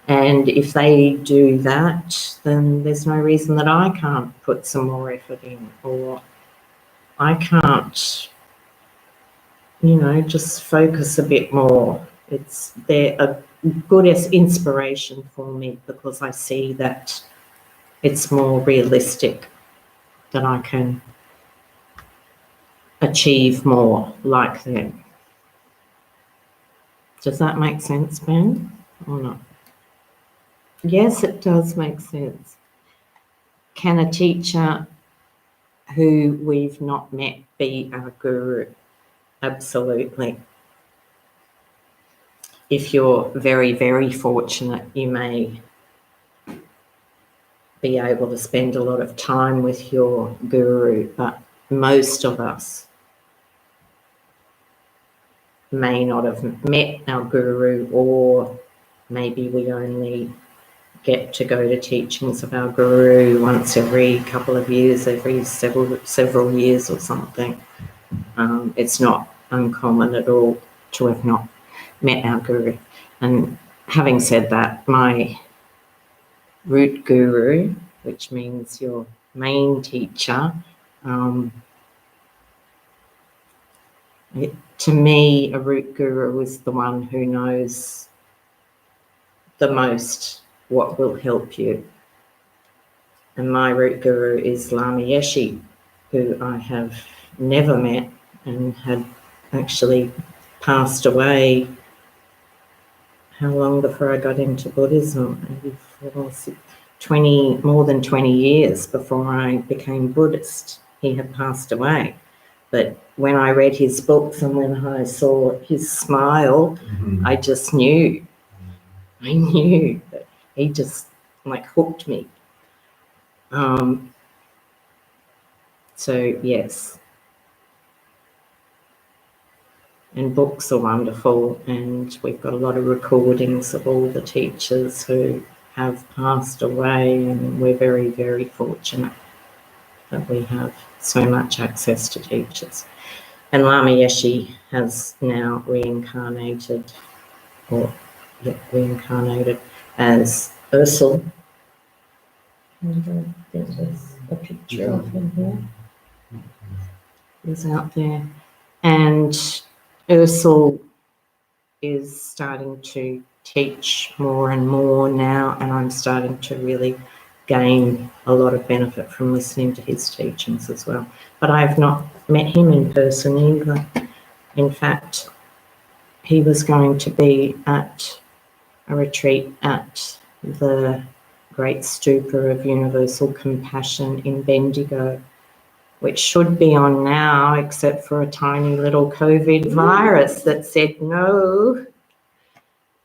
B: And if they do that, then there's no reason that I can't put some more effort in, or I can't, you know, just focus a bit more. They're a good inspiration for me, because I see that it's more realistic, that I can achieve more like them. Does that make sense, Ben, or not? Yes, it does make sense. Can a teacher who we've not met be our guru? Absolutely. If you're very, very fortunate, you may be able to spend a lot of time with your guru, but most of us may not have met our guru, or maybe we only get to go to teachings of our guru once every couple of years, every several years or something. It's not uncommon at all to have not met our guru. And having said that, my root guru, which means your main teacher, to me, a root guru is the one who knows the most what will help you. And my root guru is Lama Yeshe, who I have never met and had actually passed away. How long before I got into Buddhism? Maybe more than 20 years before I became Buddhist. He had passed away. But when I read his books and when I saw his smile, I just knew. I knew that he just like hooked me. So yes. And books are wonderful, and we've got a lot of recordings of all the teachers who have passed away, and we're very, very fortunate that we have so much access to teachers. And Lama Yeshe has now reincarnated as Ursel. There's a picture of him here. He's out there. And Ursel is starting to teach more and more now, and I'm starting to really gain a lot of benefit from listening to his teachings as well. But I've not met him in person either. In fact, he was going to be at a retreat at the Great Stupa of Universal Compassion in Bendigo which should be on now, except for a tiny little COVID virus that said no.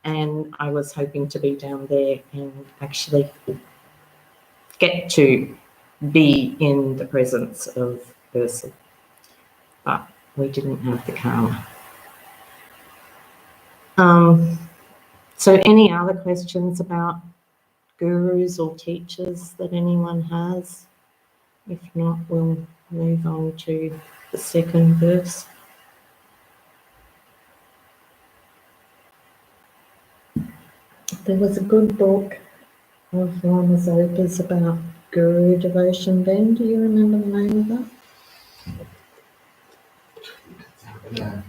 B: And I was hoping to be down there and actually get to be in the presence of Ursula. But we didn't have the karma. So any other questions about gurus or teachers that anyone has? If not, we'll move on to the second verse. There was a good book of Lama Zopa's about guru devotion. Ben, do you remember the name of that?
A: Yeah,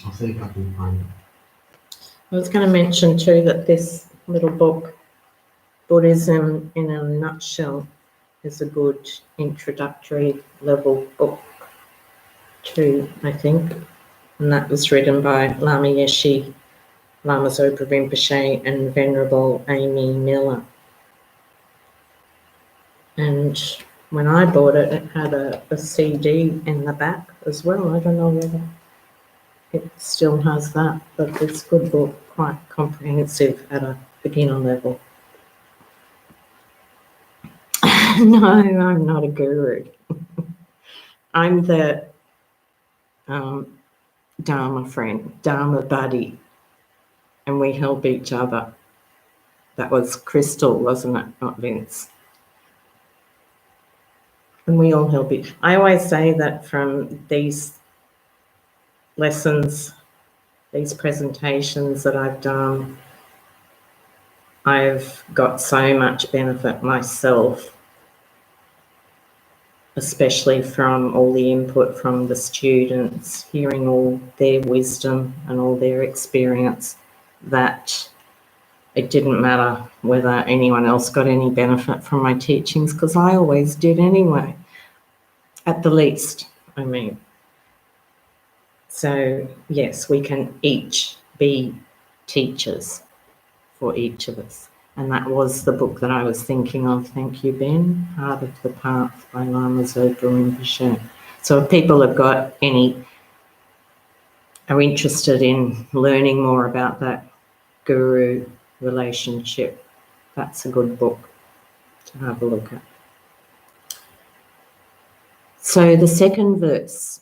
A: I'll see if I can find it.
B: I was going to mention too that this little book, Buddhism in a Nutshell, is a good introductory level book too, I think. And that was written by Lama Yeshe, Lama Zopa Rinpoche and Venerable Amy Miller. And when I bought it, it had a CD in the back as well. I don't know whether it still has that, but it's a good book, quite comprehensive at a beginner level. No, I'm not a guru. I'm the Dharma friend, Dharma buddy, and we help each other. That was Crystal, wasn't it? Not Vince. And we all help each. I always say that from these lessons, these presentations that I've done, I've got so much benefit myself, especially from all the input from the students, hearing all their wisdom and all their experience, that it didn't matter whether anyone else got any benefit from my teachings, because I always did anyway, at the least, I mean. So, yes, we can each be teachers for each of us. And that was the book that I was thinking of. Thank you, Ben. Heart of the Path by Lama Zopa Rinpoche. So if people have got are interested in learning more about that guru relationship, that's a good book to have a look at. So the second verse,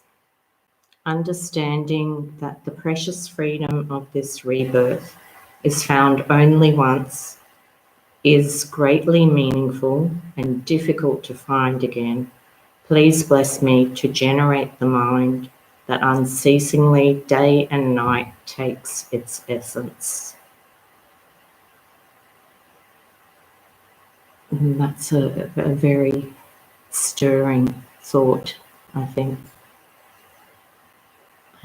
B: understanding that the precious freedom of this rebirth is found only once, is greatly meaningful and difficult to find again. Please bless me to generate the mind that unceasingly day and night takes its essence. And that's a very stirring thought, I think.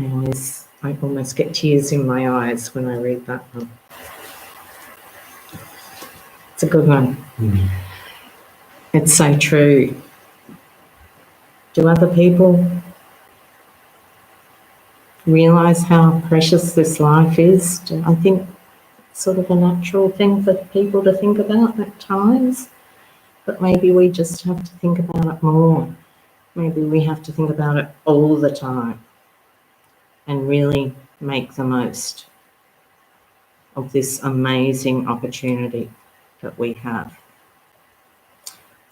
B: I almost get tears in my eyes when I read that one. It's a good one. Mm-hmm. It's so true. Do other people realise how precious this life is? I think it's sort of a natural thing for people to think about at times, but maybe we just have to think about it more. Maybe we have to think about it all the time and really make the most of this amazing opportunity that we have.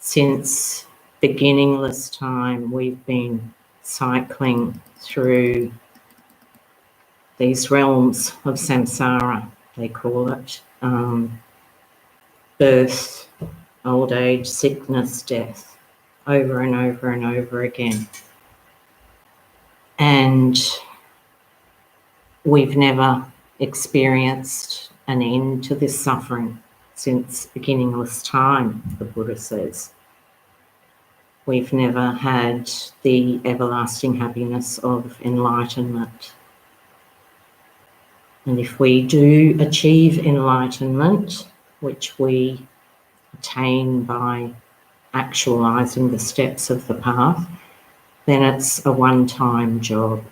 B: Since beginningless time, we've been cycling through these realms of samsara, they call it, birth, old age, sickness, death, over and over and over again. And we've never experienced an end to this suffering since beginningless time, the Buddha says. We've never had the everlasting happiness of enlightenment. And if we do achieve enlightenment, which we attain by actualizing the steps of the path, then it's a one-time job.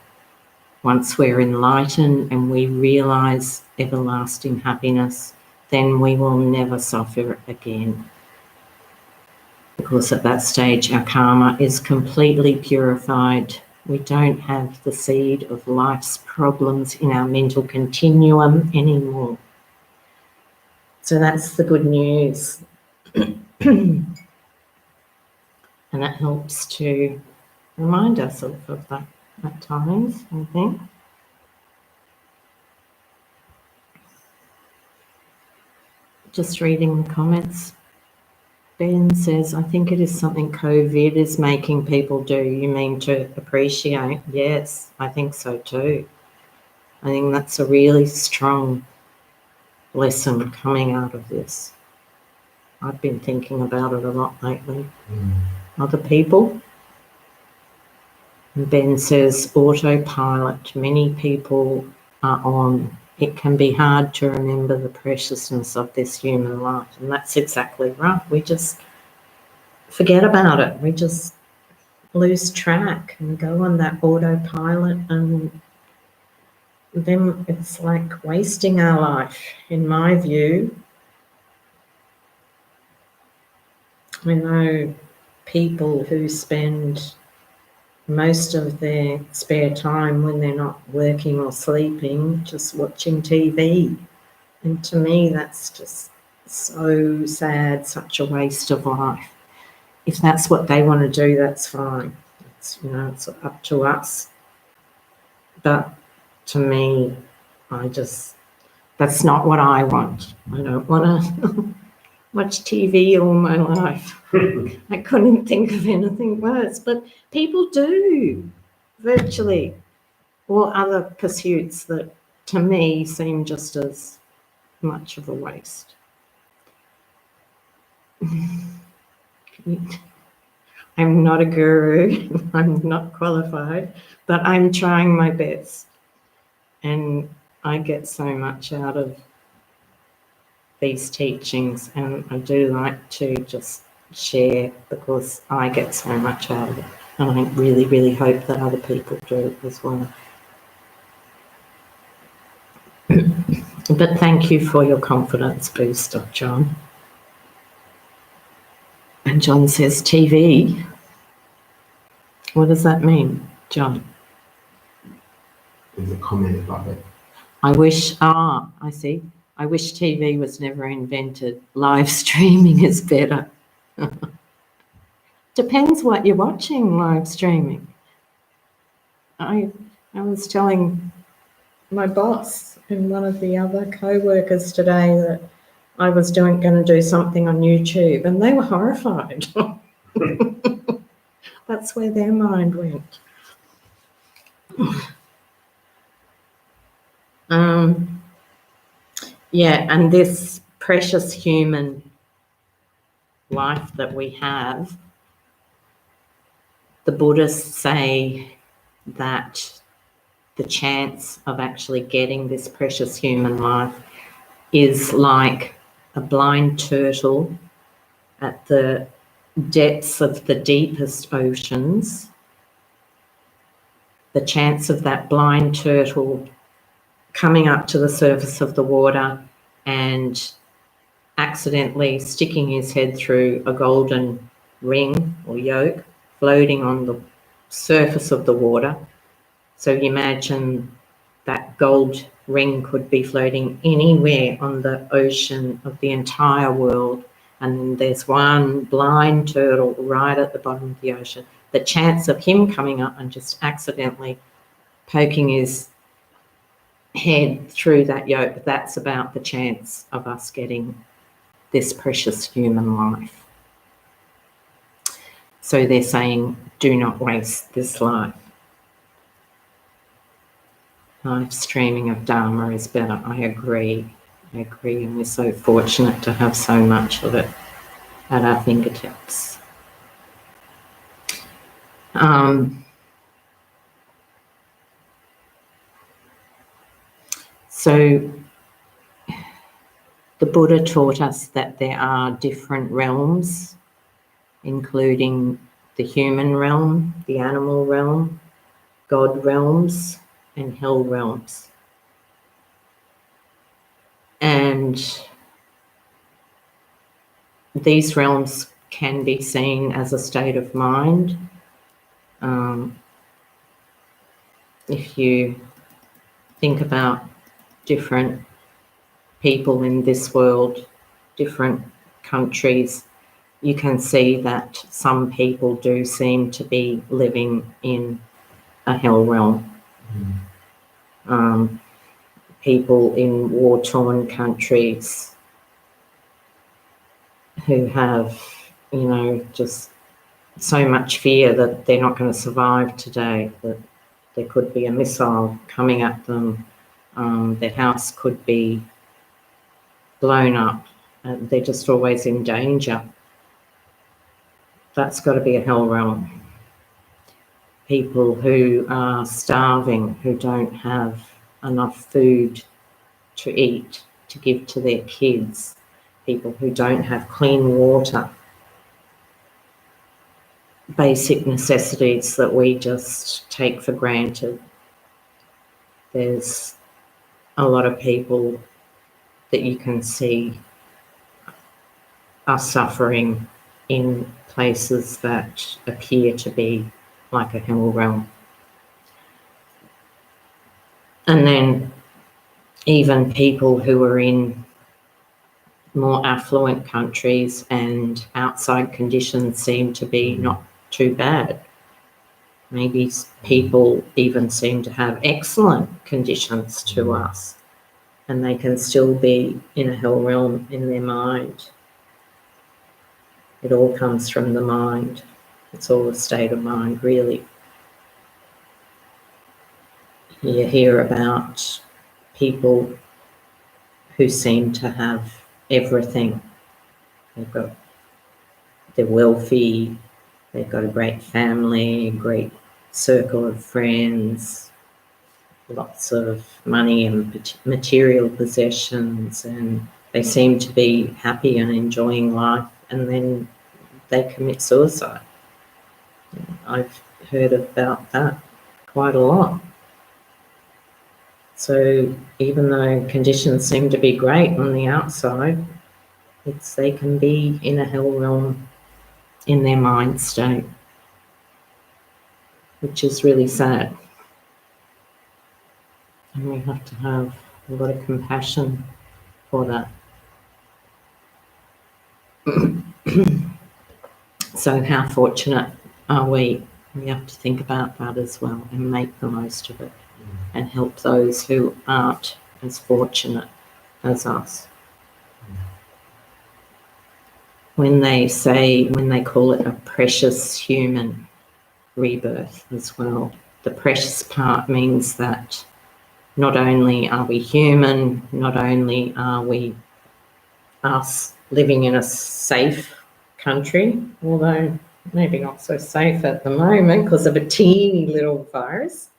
B: Once we're enlightened and we realize everlasting happiness, then we will never suffer again. because at that stage our karma is completely purified. We don't have the seed of life's problems in our mental continuum anymore. So that's the good news. And that helps to remind ourselves of that at times, I think. Just reading the comments. Ben says, I think it is something COVID is making people do. You mean to appreciate? Yes, I think so too. I think that's a really strong lesson coming out of this. I've been thinking about it a lot lately. Other people? And Ben says, autopilot. Many people are on. It can be hard to remember the preciousness of this human life. And that's exactly right. We just forget about it. We just lose track and go on that autopilot, and then it's like wasting our life, in my view. I know people who spend most of their spare time when they're not working or sleeping just watching TV. And to me, that's just so sad, such a waste of life. If that's what they want to do, that's fine. It's, it's up to us. But to me, that's not what I want. I don't want to watch TV all my life. I couldn't think of anything worse, but people do, virtually, or other pursuits that to me seem just as much of a waste. I'm not a guru, I'm not qualified, but I'm trying my best. And I get so much out of these teachings, and I do like to just share because I get so much out of it. And I really, really hope that other people do as well. But thank you for your confidence booster, John. And John says, TV? What does that mean, John?
A: There's a comment about it.
B: I see. I wish TV was never invented. Live streaming is better. Depends what you're watching live streaming. I was telling my boss and one of the other co-workers today that I was going to do something on YouTube, and they were horrified. That's where their mind went. Yeah, and this precious human life that we have, the Buddhists say that the chance of actually getting this precious human life is like a blind turtle at the depths of the deepest oceans. The chance of that blind turtle coming up to the surface of the water and accidentally sticking his head through a golden ring or yolk floating on the surface of the water. So you imagine that gold ring could be floating anywhere on the ocean of the entire world, and then there's one blind turtle right at the bottom of the ocean. The chance of him coming up and just accidentally poking his head through that yolk, that's about the chance of us getting this precious human life. So they're saying, do not waste this life. Live streaming of Dharma is better. I agree, and we're so fortunate to have so much of it at our fingertips. So the Buddha taught us that there are different realms, including the human realm, the animal realm, God realms, and hell realms. And these realms can be seen as a state of mind. If you think about different people in this world, different countries, you can see that some people do seem to be living in a hell realm. People in war-torn countries who have, you know, just so much fear that they're not going to survive today, that there could be a missile coming at them, their house could be blown up, and they're just always in danger. That's got to be a hell realm. People who are starving, who don't have enough food to eat, to give to their kids, people who don't have clean water, basic necessities that we just take for granted. There's a lot of people that you can see are suffering in places that appear to be like a hell realm. And then even people who are in more affluent countries and outside conditions seem to be not too bad. Maybe people even seem to have excellent conditions to us, and they can still be in a hell realm in their mind. It all comes from the mind. It's all a state of mind, really. You hear about people who seem to have everything. They're wealthy, they've got a great family, a great circle of friends, lots of money and material possessions, and they seem to be happy and enjoying life, and then they commit suicide. I've heard about that quite a lot. So even though conditions seem to be great on the outside, they can be in a hell realm in their mind state, which is really sad. And we have to have a lot of compassion for that. So how fortunate are we? We have to think about that as well and make the most of it and help those who aren't as fortunate as us. When they call it a precious human rebirth as well, the precious part means that not only are we human, not only are we us living in a safe country, although maybe not so safe at the moment because of a teeny little virus,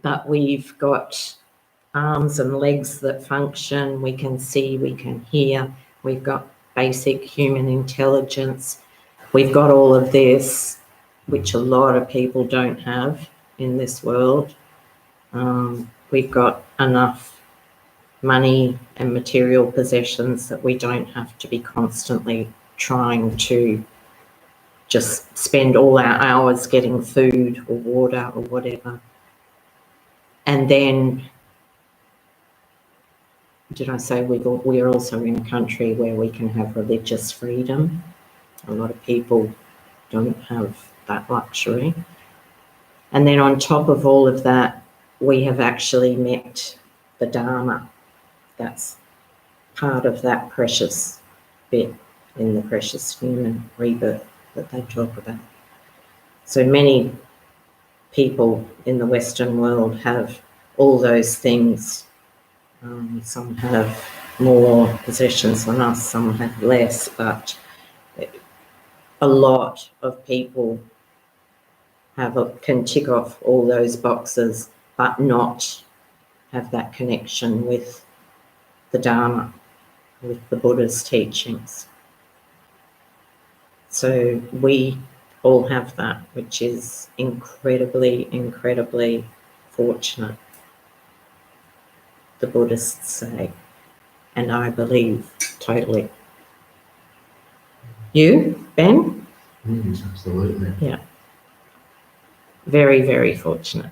B: but we've got arms and legs that function, we can see, we can hear, we've got basic human intelligence, we've got all of this, which a lot of people don't have in this world. We've got enough money and material possessions that we don't have to be constantly trying to just spend all our hours getting food or water or whatever. And then, did I say we are also in a country where we can have religious freedom? A lot of people don't have that luxury. And then on top of all of that, we have actually met the Dharma. That's part of that precious bit in the precious human rebirth that they talk about. So many people in the Western world have all those things. Some have more possessions than us, some have less, but a lot of people can tick off all those boxes but not have that connection with the Dharma, with the Buddha's teachings. So we all have that, which is incredibly, incredibly fortunate, the Buddhists say, and I believe totally. You, Ben?
A: Absolutely.
B: Yeah. Very, very fortunate.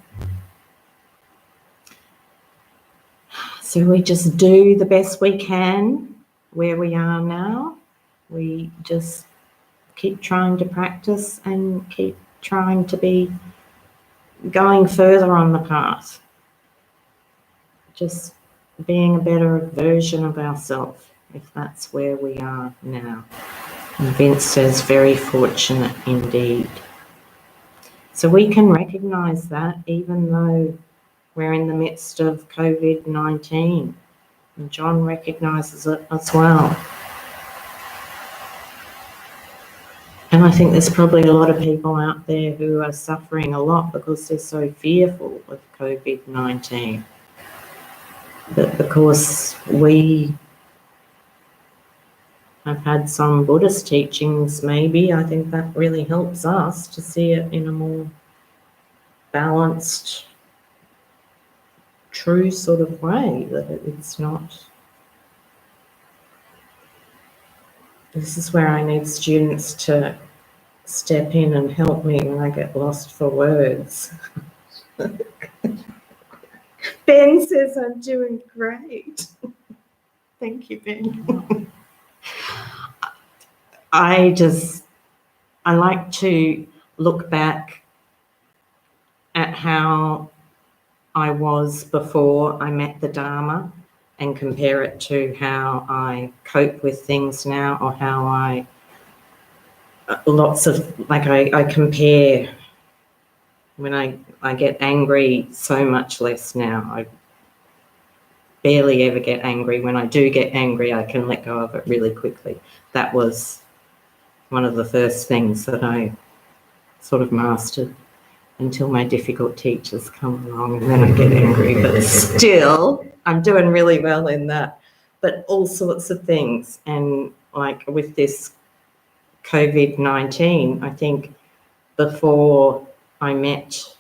B: So we just do the best we can where we are now. We just keep trying to practice and keep trying to be going further on the path. Just being a better version of ourselves, if that's where we are now. And Vince says, very fortunate indeed. So we can recognise that even though we're in the midst of COVID-19. And John recognises it as well. And I think there's probably a lot of people out there who are suffering a lot because they're so fearful of COVID-19. But because we have had some Buddhist teachings, maybe, I think that really helps us to see it in a more balanced, true sort of way, that it's not. This is where I need students to step in and help me when I get lost for words. Ben says I'm doing great. Thank you, Ben. I like to look back at how I was before I met the Dharma and compare it to how I cope with things now, or how I compare when I get angry so much less now. I barely ever get angry. When I do get angry, I can let go of it really quickly. That was one of the first things that I sort of mastered until my difficult teachers come along, and then I get angry. But still, I'm doing really well in that. But all sorts of things. And like with this COVID-19, I think before I met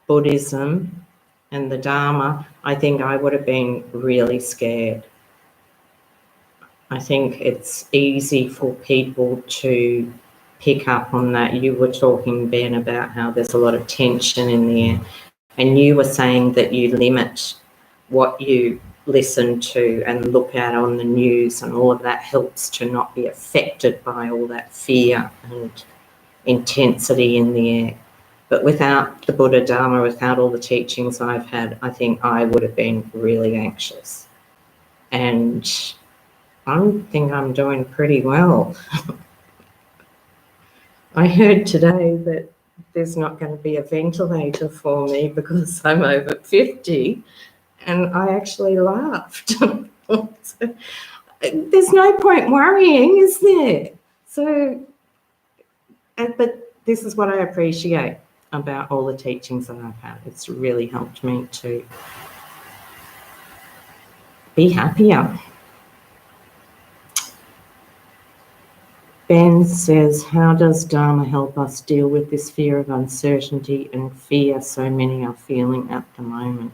B: Buddhism and the Dharma, I think I would have been really scared. I think it's easy for people to pick up on that. You were talking, Ben, about how there's a lot of tension in the air, and you were saying that you limit what you listen to and look at on the news, and all of that helps to not be affected by all that fear and intensity in the air. But without the Buddha Dharma, without all the teachings I've had, I think I would have been really anxious. And I think I'm doing pretty well. I heard today that there's not going to be a ventilator for me because I'm over 50, and I actually laughed. So, there's no point worrying, is there? So, but this is what I appreciate about all the teachings that I've had. It's really helped me to be happier. Ben says, how does Dharma help us deal with this fear of uncertainty and fear so many are feeling at the moment?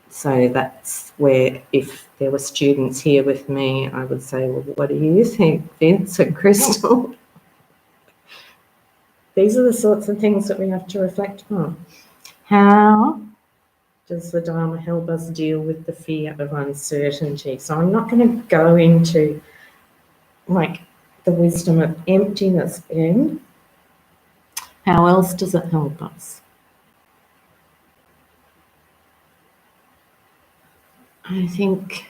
B: So that's where, if there were students here with me, I would say, well, what do you think, Vince and Crystal? These are the sorts of things that we have to reflect on. How does the Dharma help us deal with the fear of uncertainty? So I'm not going to go into like the wisdom of emptiness, Ben. How else does it help us? I think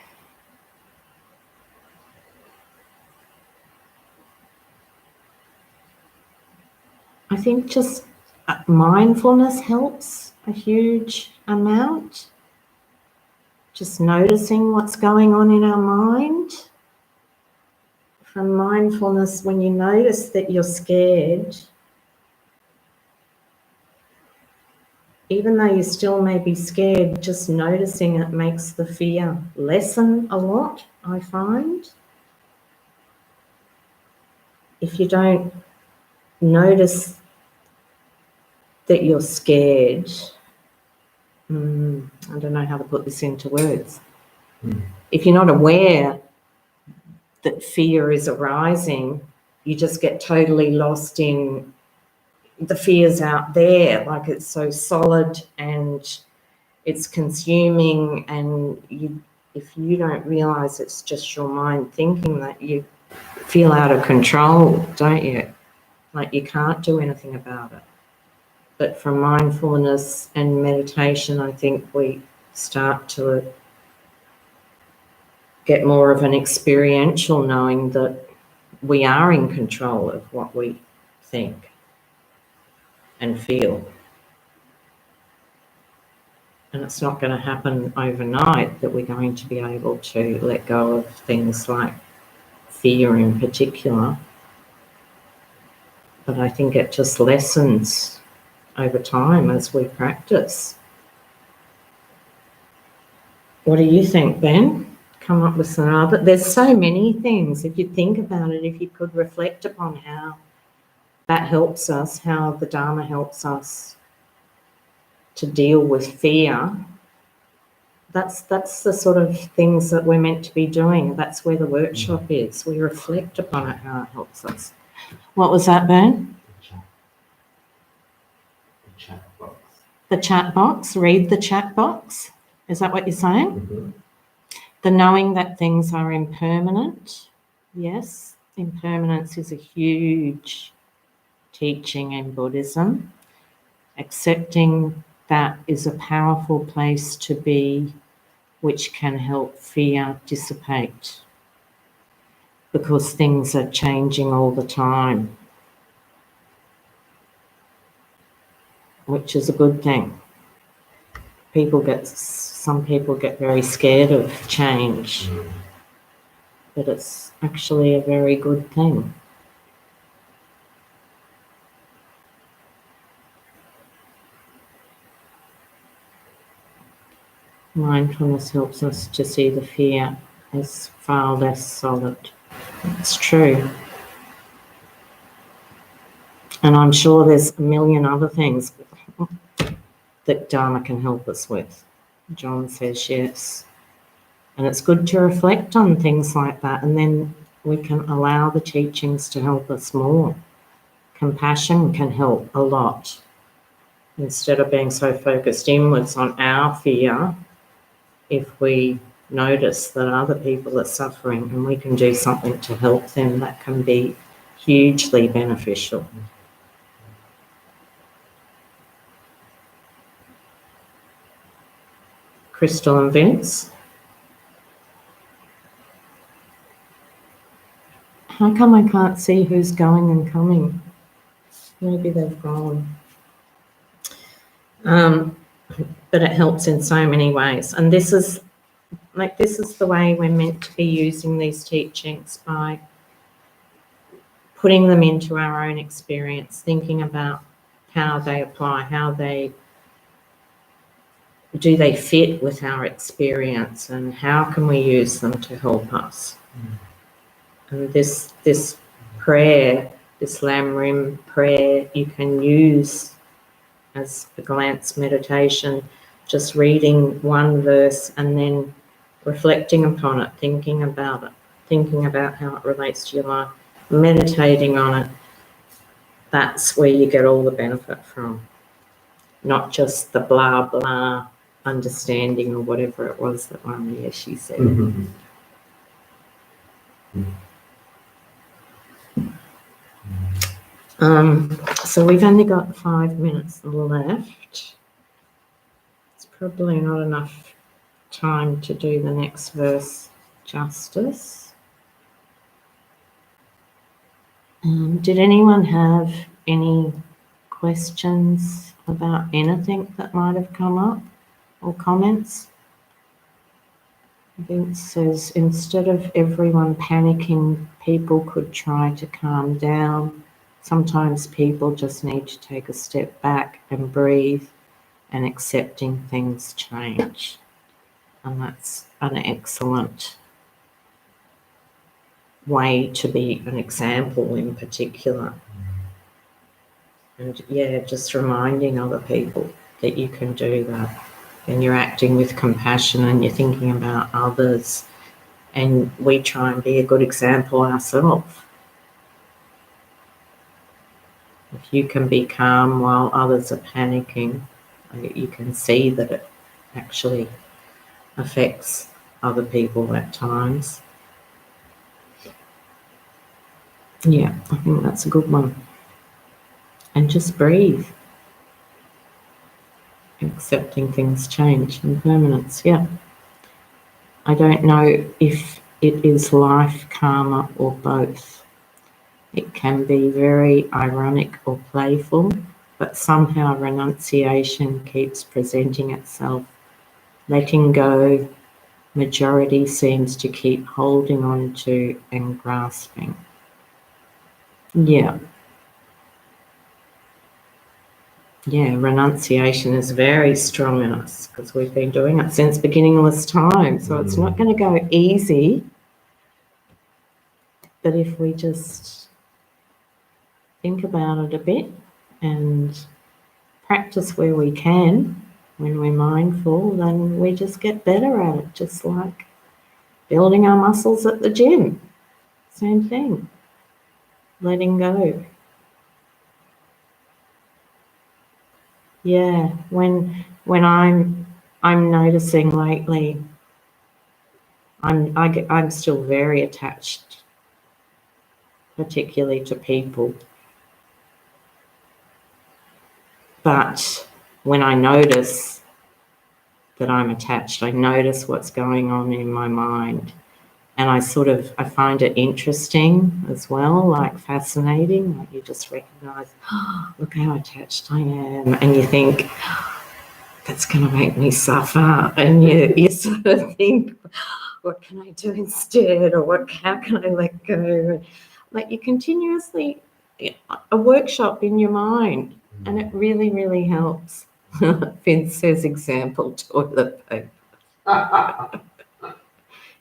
B: just mindfulness helps a huge amount. Just noticing what's going on in our mind. From mindfulness, when you notice that you're scared, even though you still may be scared, just noticing it makes the fear lessen a lot, I find. If you don't notice that you're scared, I don't know how to put this into words. If you're not aware that fear is arising, you just get totally lost in the fears out there, like it's so solid and it's consuming, and if you don't realise it's just your mind thinking that, you feel out of control, don't you? Like you can't do anything about it. But from mindfulness and meditation, I think we start to get more of an experiential knowing that we are in control of what we think and feel. And it's not going to happen overnight that we're going to be able to let go of things like fear in particular. But I think it just lessens over time as we practice. What do you think, Ben? Come up with some other... There's so many things. If you think about it, if you could reflect upon how that helps us, how the Dharma helps us to deal with fear, that's the sort of things that we're meant to be doing. That's where the workshop is. We reflect upon it, how it helps us. What was that, Ben?
A: The chat box.
B: The chat box. Read the chat box. Is that what you're saying?
A: Mm-hmm.
B: The knowing that things are impermanent. Yes, impermanence is a huge teaching in Buddhism. Accepting that is a powerful place to be, which can help fear dissipate, because things are changing all the time, which is a good thing. Some people get very scared of change, but it's actually a very good thing. Mindfulness helps us to see the fear as far less solid. It's true. And I'm sure there's a million other things that Dharma can help us with. John says yes. And it's good to reflect on things like that, and then we can allow the teachings to help us more. Compassion can help a lot. Instead of being so focused inwards on our fear, if we notice that other people are suffering and we can do something to help them, that can be hugely beneficial. Crystal and Vince? How come I can't see who's going and coming? Maybe they've gone. But it helps in so many ways. And this is the way we're meant to be using these teachings, by putting them into our own experience, thinking about how they apply, do they fit with our experience, and how can we use them to help us. And this prayer, this Lam Rim prayer, you can use as a glance meditation, just reading one verse and then reflecting upon it, thinking about how it relates to your life, meditating on it. That's where you get all the benefit from, not just the blah, blah understanding or whatever it was that one year she said.
A: Mm-hmm.
B: So we've only got 5 minutes left. It's probably not enough time to do the next verse justice. Did anyone have any questions about anything that might have come up, or comments? Vince says, instead of everyone panicking, people could try to calm down. Sometimes people just need to take a step back and breathe, and accepting things change. And that's an excellent way to be an example in particular. And yeah, just reminding other people that you can do that. And you're acting with compassion and you're thinking about others. And we try and be a good example ourselves. If you can be calm while others are panicking, you can see that it actually affects other people at times. Yeah, I think that's a good one. And just breathe. Accepting things change, impermanence, yeah. I don't know if it is life, karma, or both. It can be very ironic or playful, but somehow renunciation keeps presenting itself. Letting go, majority seems to keep holding on to and grasping. Yeah. Yeah, renunciation is very strong in us because we've been doing it since beginningless time. So it's not going to go easy. But if we just think about it a bit and practice where we can, when we're mindful, then we just get better at it, just like building our muscles at the gym. Same thing. Letting go. Yeah, when I'm noticing lately, I'm still very attached, particularly to people. But when I notice that I'm attached, I notice what's going on in my mind. And I find it interesting as well, like fascinating. Like you just recognise, oh, look how attached I am. And you think, that's going to make me suffer. And you sort of think, what can I do instead? Or how can I let go? Like you continuously, a workshop in your mind. And it really, really helps. Vince says example, toilet paper.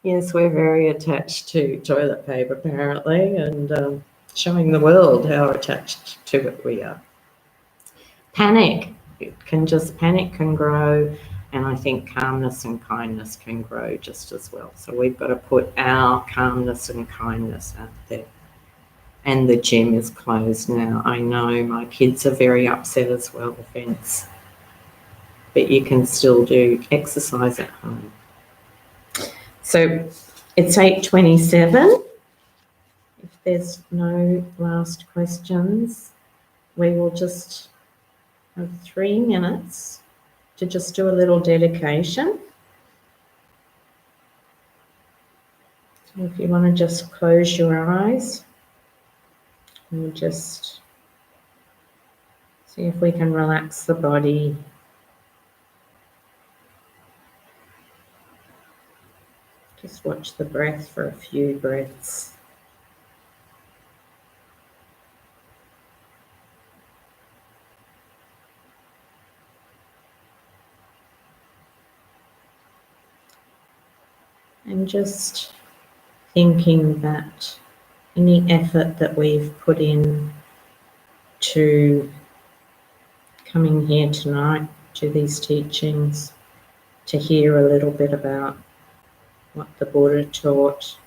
B: Yes, we're very attached to toilet paper, apparently, and showing the world how attached to it we are. Panic can grow, and I think calmness and kindness can grow just as well. So we've got to put our calmness and kindness out there. And the gym is closed now. I know my kids are very upset as well, Vince. But you can still do exercise at home. So it's 8:27. If there's no last questions, we will just have 3 minutes to just do a little dedication. So if you want to just close your eyes, we'll just see if we can relax the body. Just watch the breath for a few breaths. And just thinking that any effort that we've put in to coming here tonight to these teachings, to hear a little bit about what the Buddha taught,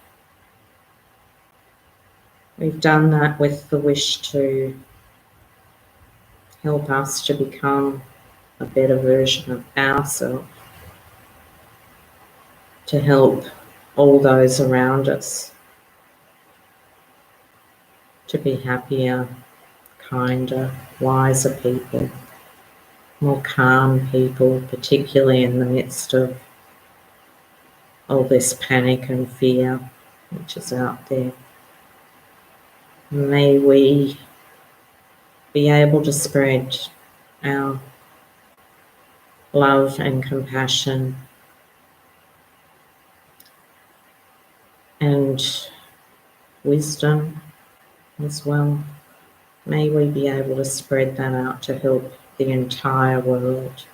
B: we've done that with the wish to help us to become a better version of ourselves, to help all those around us to be happier, kinder, wiser people, more calm people, particularly in the midst of all this panic and fear which is out there. May we be able to spread our love and compassion and wisdom as well. May we be able to spread that out to help the entire world.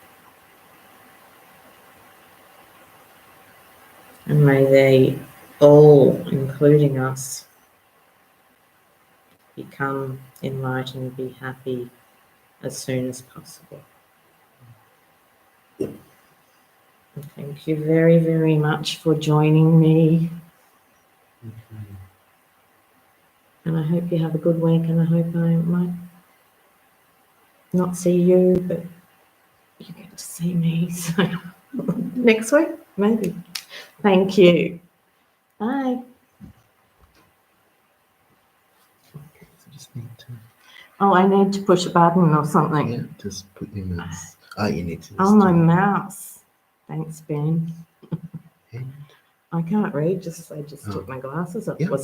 B: And may they all, including us, become enlightened, be happy as soon as possible. Thank you very, very much for joining me. And I hope you have a good week, and I hope I might not see you, but you get to see me. So next week, maybe. Thank you. Bye.
A: Okay, so just need to,
B: Oh, I need to push a button or something.
A: yeah, just put your mouse. You need to.
B: Oh, my mouse. Thanks, Ben.
A: And
B: I can't read, I just took
A: Oh.
B: my glasses off.
A: Yeah.
B: Was